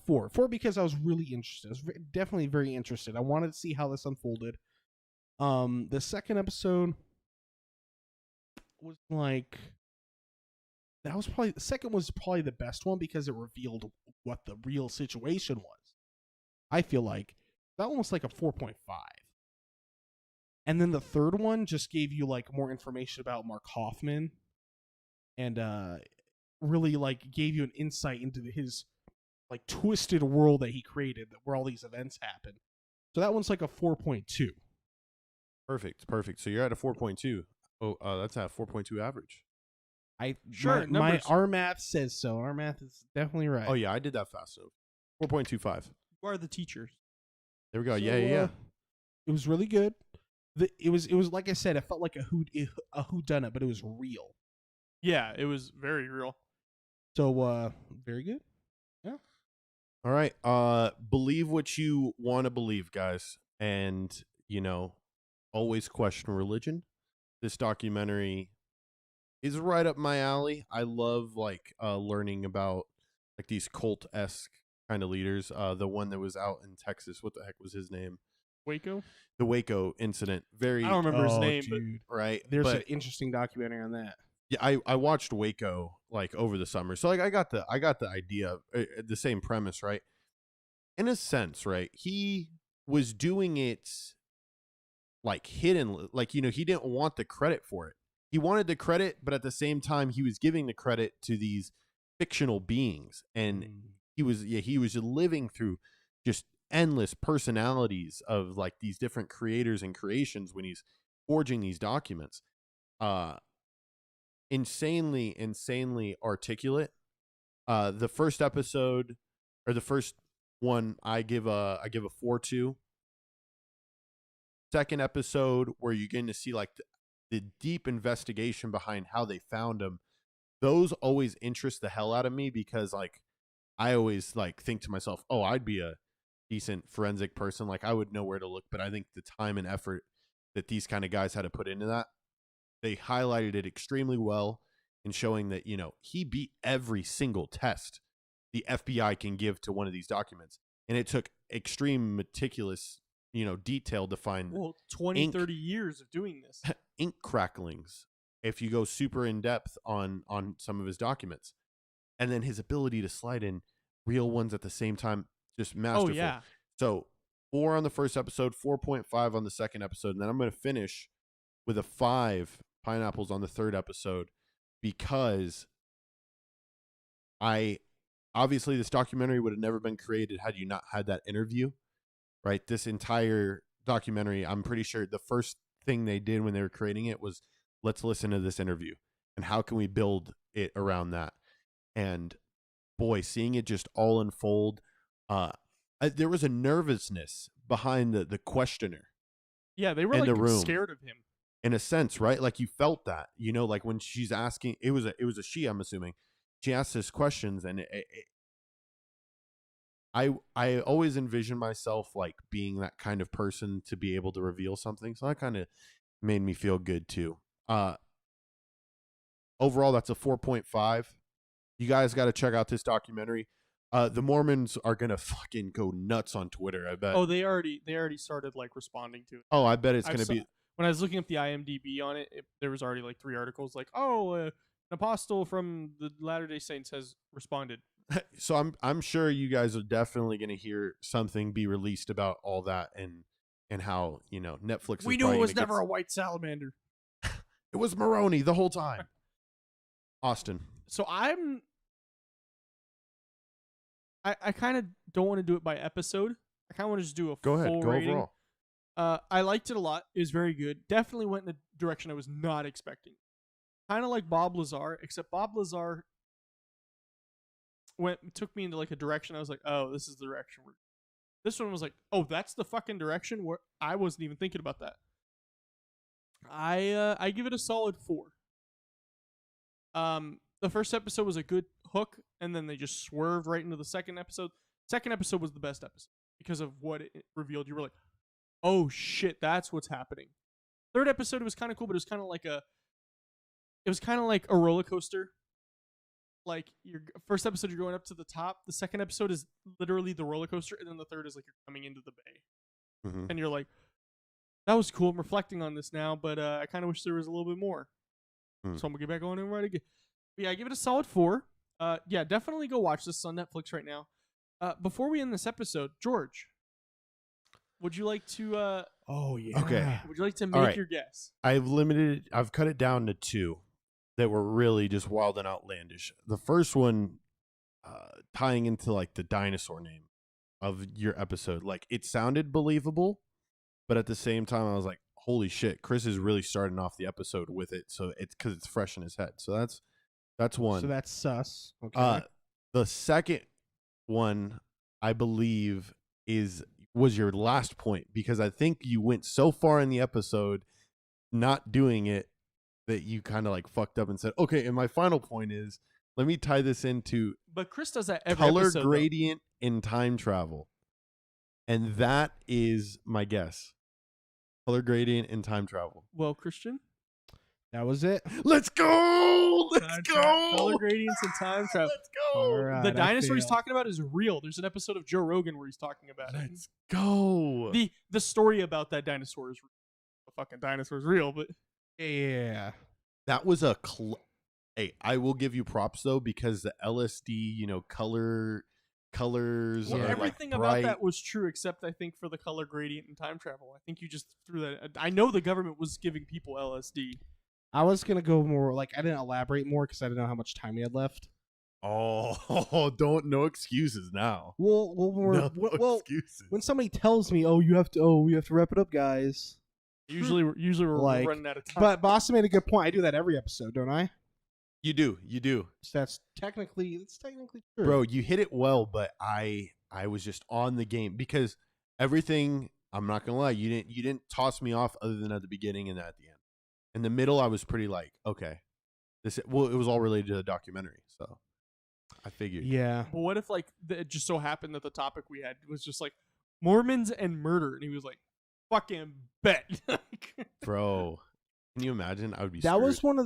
because I was really interested. I was definitely very interested. I wanted to see how this unfolded. The second episode was like, the second was probably the best one because it revealed what the real situation was. I feel like that one was like a 4.5. And then the third one just gave you like more information about Mark Hoffman, and really like gave you an insight into his like twisted world that he created, where all these events happen. So that one's like a 4.2. Perfect. So you're at a 4.2. Oh, that's a 4.2 average. Our math says so. Our math is definitely right. Oh yeah, I did that fast. So 4.25. Who are the teachers? There we go. So, yeah. It was really good. It was like I said, it felt like a whodunit, but it was real. Yeah, it was very real. So very good. Yeah. All right. Believe what you want to believe, guys, and you know, always question religion. This documentary is right up my alley. I love like learning about like these cult-esque kind of leaders. The one that was out in Texas, what the heck was his name? Waco? The Waco incident. I don't remember his name, dude. But right. There's an interesting documentary on that. Yeah, I watched Waco like over the summer. So like I got the idea, the same premise, right? In a sense, right? He was doing it like hidden, like, you know, he didn't want the credit for it. He wanted the credit, but at the same time he was giving the credit to these fictional beings, and he was living through just endless personalities of like these different creators and creations when he's forging these documents. Insanely articulate. The first episode, or the first one, I give a 4.2. Second episode, where you're getting to see like the deep investigation behind how they found him, those always interest the hell out of me, because like I always like think to myself, oh, I'd be a decent forensic person, like I would know where to look. But I think the time and effort that these kind of guys had to put into that, they highlighted it extremely well in showing that, you know, he beat every single test the FBI can give to one of these documents, and it took extreme meticulous, you know, detail to find 30 years of doing this. Ink cracklings if you go super in depth on some of his documents, and then his ability to slide in real ones at the same time, just masterful. Oh yeah. So 4 on the first episode, 4.5 on the second episode, and then I'm going to finish with a 5 pineapples on the third episode, because obviously this documentary would have never been created had you not had that interview, right? This entire documentary, I'm pretty sure the first thing they did when they were creating it was, let's listen to this interview and how can we build it around that. And boy, seeing it just all unfold, there was a nervousness behind the questioner. Yeah, they were in like the room. scared of him. In a sense, right? Like you felt that, like when she's asking, it was a she, I'm assuming. She asked us questions, and I always envision myself like being that kind of person to be able to reveal something. So that kind of made me feel good too. Overall, that's a 4.5. You guys got to check out this documentary. The Mormons are gonna fucking go nuts on Twitter, I bet. Oh, they already started like responding to it. Oh, I bet it's gonna be. When I was looking up the IMDb on it, there was already like 3 articles like, an apostle from the Latter-day Saints has responded. So I'm sure you guys are definitely gonna hear something be released about all that and how Netflix. We knew it was never a white salamander. It was Maroney the whole time. Austin. So I kind of don't want to do it by episode. I kind of want to just do a full rating. Go overall. I liked it a lot. It was very good. Definitely went in a direction I was not expecting. Kind of like Bob Lazar, except Bob Lazar took me into like a direction I was like, oh, this is the direction. This one was like, oh, that's the fucking direction where I wasn't even thinking about that. I give it a solid 4. The first episode was a good hook, and then they just swerved right into the second episode. Second episode was the best episode because of what it revealed. You were like, oh shit, that's what's happening. Third episode was kind of cool, but it was kind of like a roller coaster. Like your first episode, you're going up to the top. The second episode is literally the roller coaster, and then the third is like you're coming into the bay, and you're like, that was cool. I'm reflecting on this now, but I kind of wish there was a little bit more. So I'm gonna get back on and right again. But yeah, I give it a solid 4. Yeah, definitely go watch this. It's on Netflix right now. Before we end this episode, George, would you like to? Oh yeah. Okay. Would you like to make your guess? I've cut it down to 2 that were really just wild and outlandish. The first one, tying into like the dinosaur name of your episode, like it sounded believable, but at the same time, I was like, holy shit, Chris is really starting off the episode with it. So it's because it's fresh in his head. So that's one. So that's sus. Okay. The second one, I believe, was your last point, because I think you went so far in the episode not doing it that you kind of like fucked up and said, okay, and my final point is, let me tie this into But Chris does that every color episode, gradient in time travel. And that is my guess. Color gradient in time travel. Well, Christian, that was it. Let's go! Let's go! Color gradients and time travel. Let's go! Right, the dinosaur he's talking about is real. There's an episode of Joe Rogan where he's talking about it. Let's go! The story about that dinosaur is real. The fucking dinosaur is real, but Yeah. That was a hey, I will give you props though, because the LSD, colors. yeah, are everything like about bright. that was true, except I think for the color gradient and time travel. I think you just threw that. I know the government was giving people LSD. I was gonna go more like I didn't elaborate more because I didn't know how much time we had left. Oh, no excuses now. Well, Excuses. when somebody tells me, we have to wrap it up, guys. Usually we're Like, running out of time. But Boston made a good point. I do that every episode, don't I? You do. So that's technically true. Bro, you hit it well, but I was just on the game because everything, I'm not gonna lie, you didn't toss me off other than at the beginning and at the end. In the middle, I was pretty like, okay. It was all related to the documentary, so I figured. Yeah. But what if like it just so happened that the topic we had was just like Mormons and murder, and he was like, fucking bet. Bro, can you imagine? I would be That screwed. was one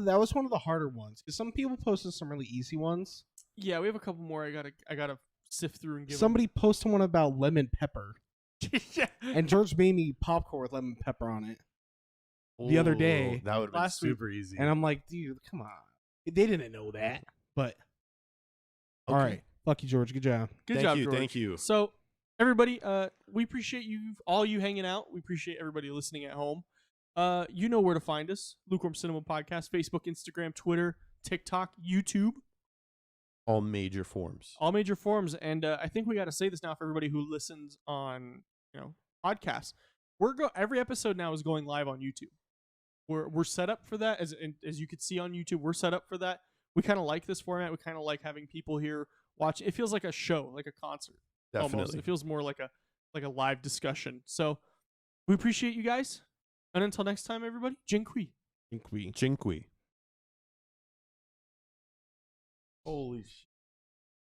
of the harder ones because some people posted some really easy ones. Yeah, we have a couple more. I gotta sift through and give. Somebody posted one about lemon pepper, yeah. and George made me popcorn with lemon pepper on it the other day. That would have been Last week. super easy. And I'm like, dude, come on. They didn't know that. But all right. Fuck you, George. Good job. Good job, George. Thank you. So, everybody, we appreciate all you hanging out. We appreciate everybody listening at home. You know where to find us. Lukewarm Cinema Podcast, Facebook, Instagram, Twitter, TikTok, YouTube. All major forms. All major forms. And I think we got to say this now for everybody who listens on, podcasts. Every episode now is going live on YouTube. We're set up for that, as you could see on YouTube. We're set up for that. We kind of like this format. We kind of like having people here watch. It feels like a show, like a concert. Definitely. Almost. It feels more like a live discussion. So we appreciate you guys. And until next time, everybody, Jinqui. Jinqui. Holy shit.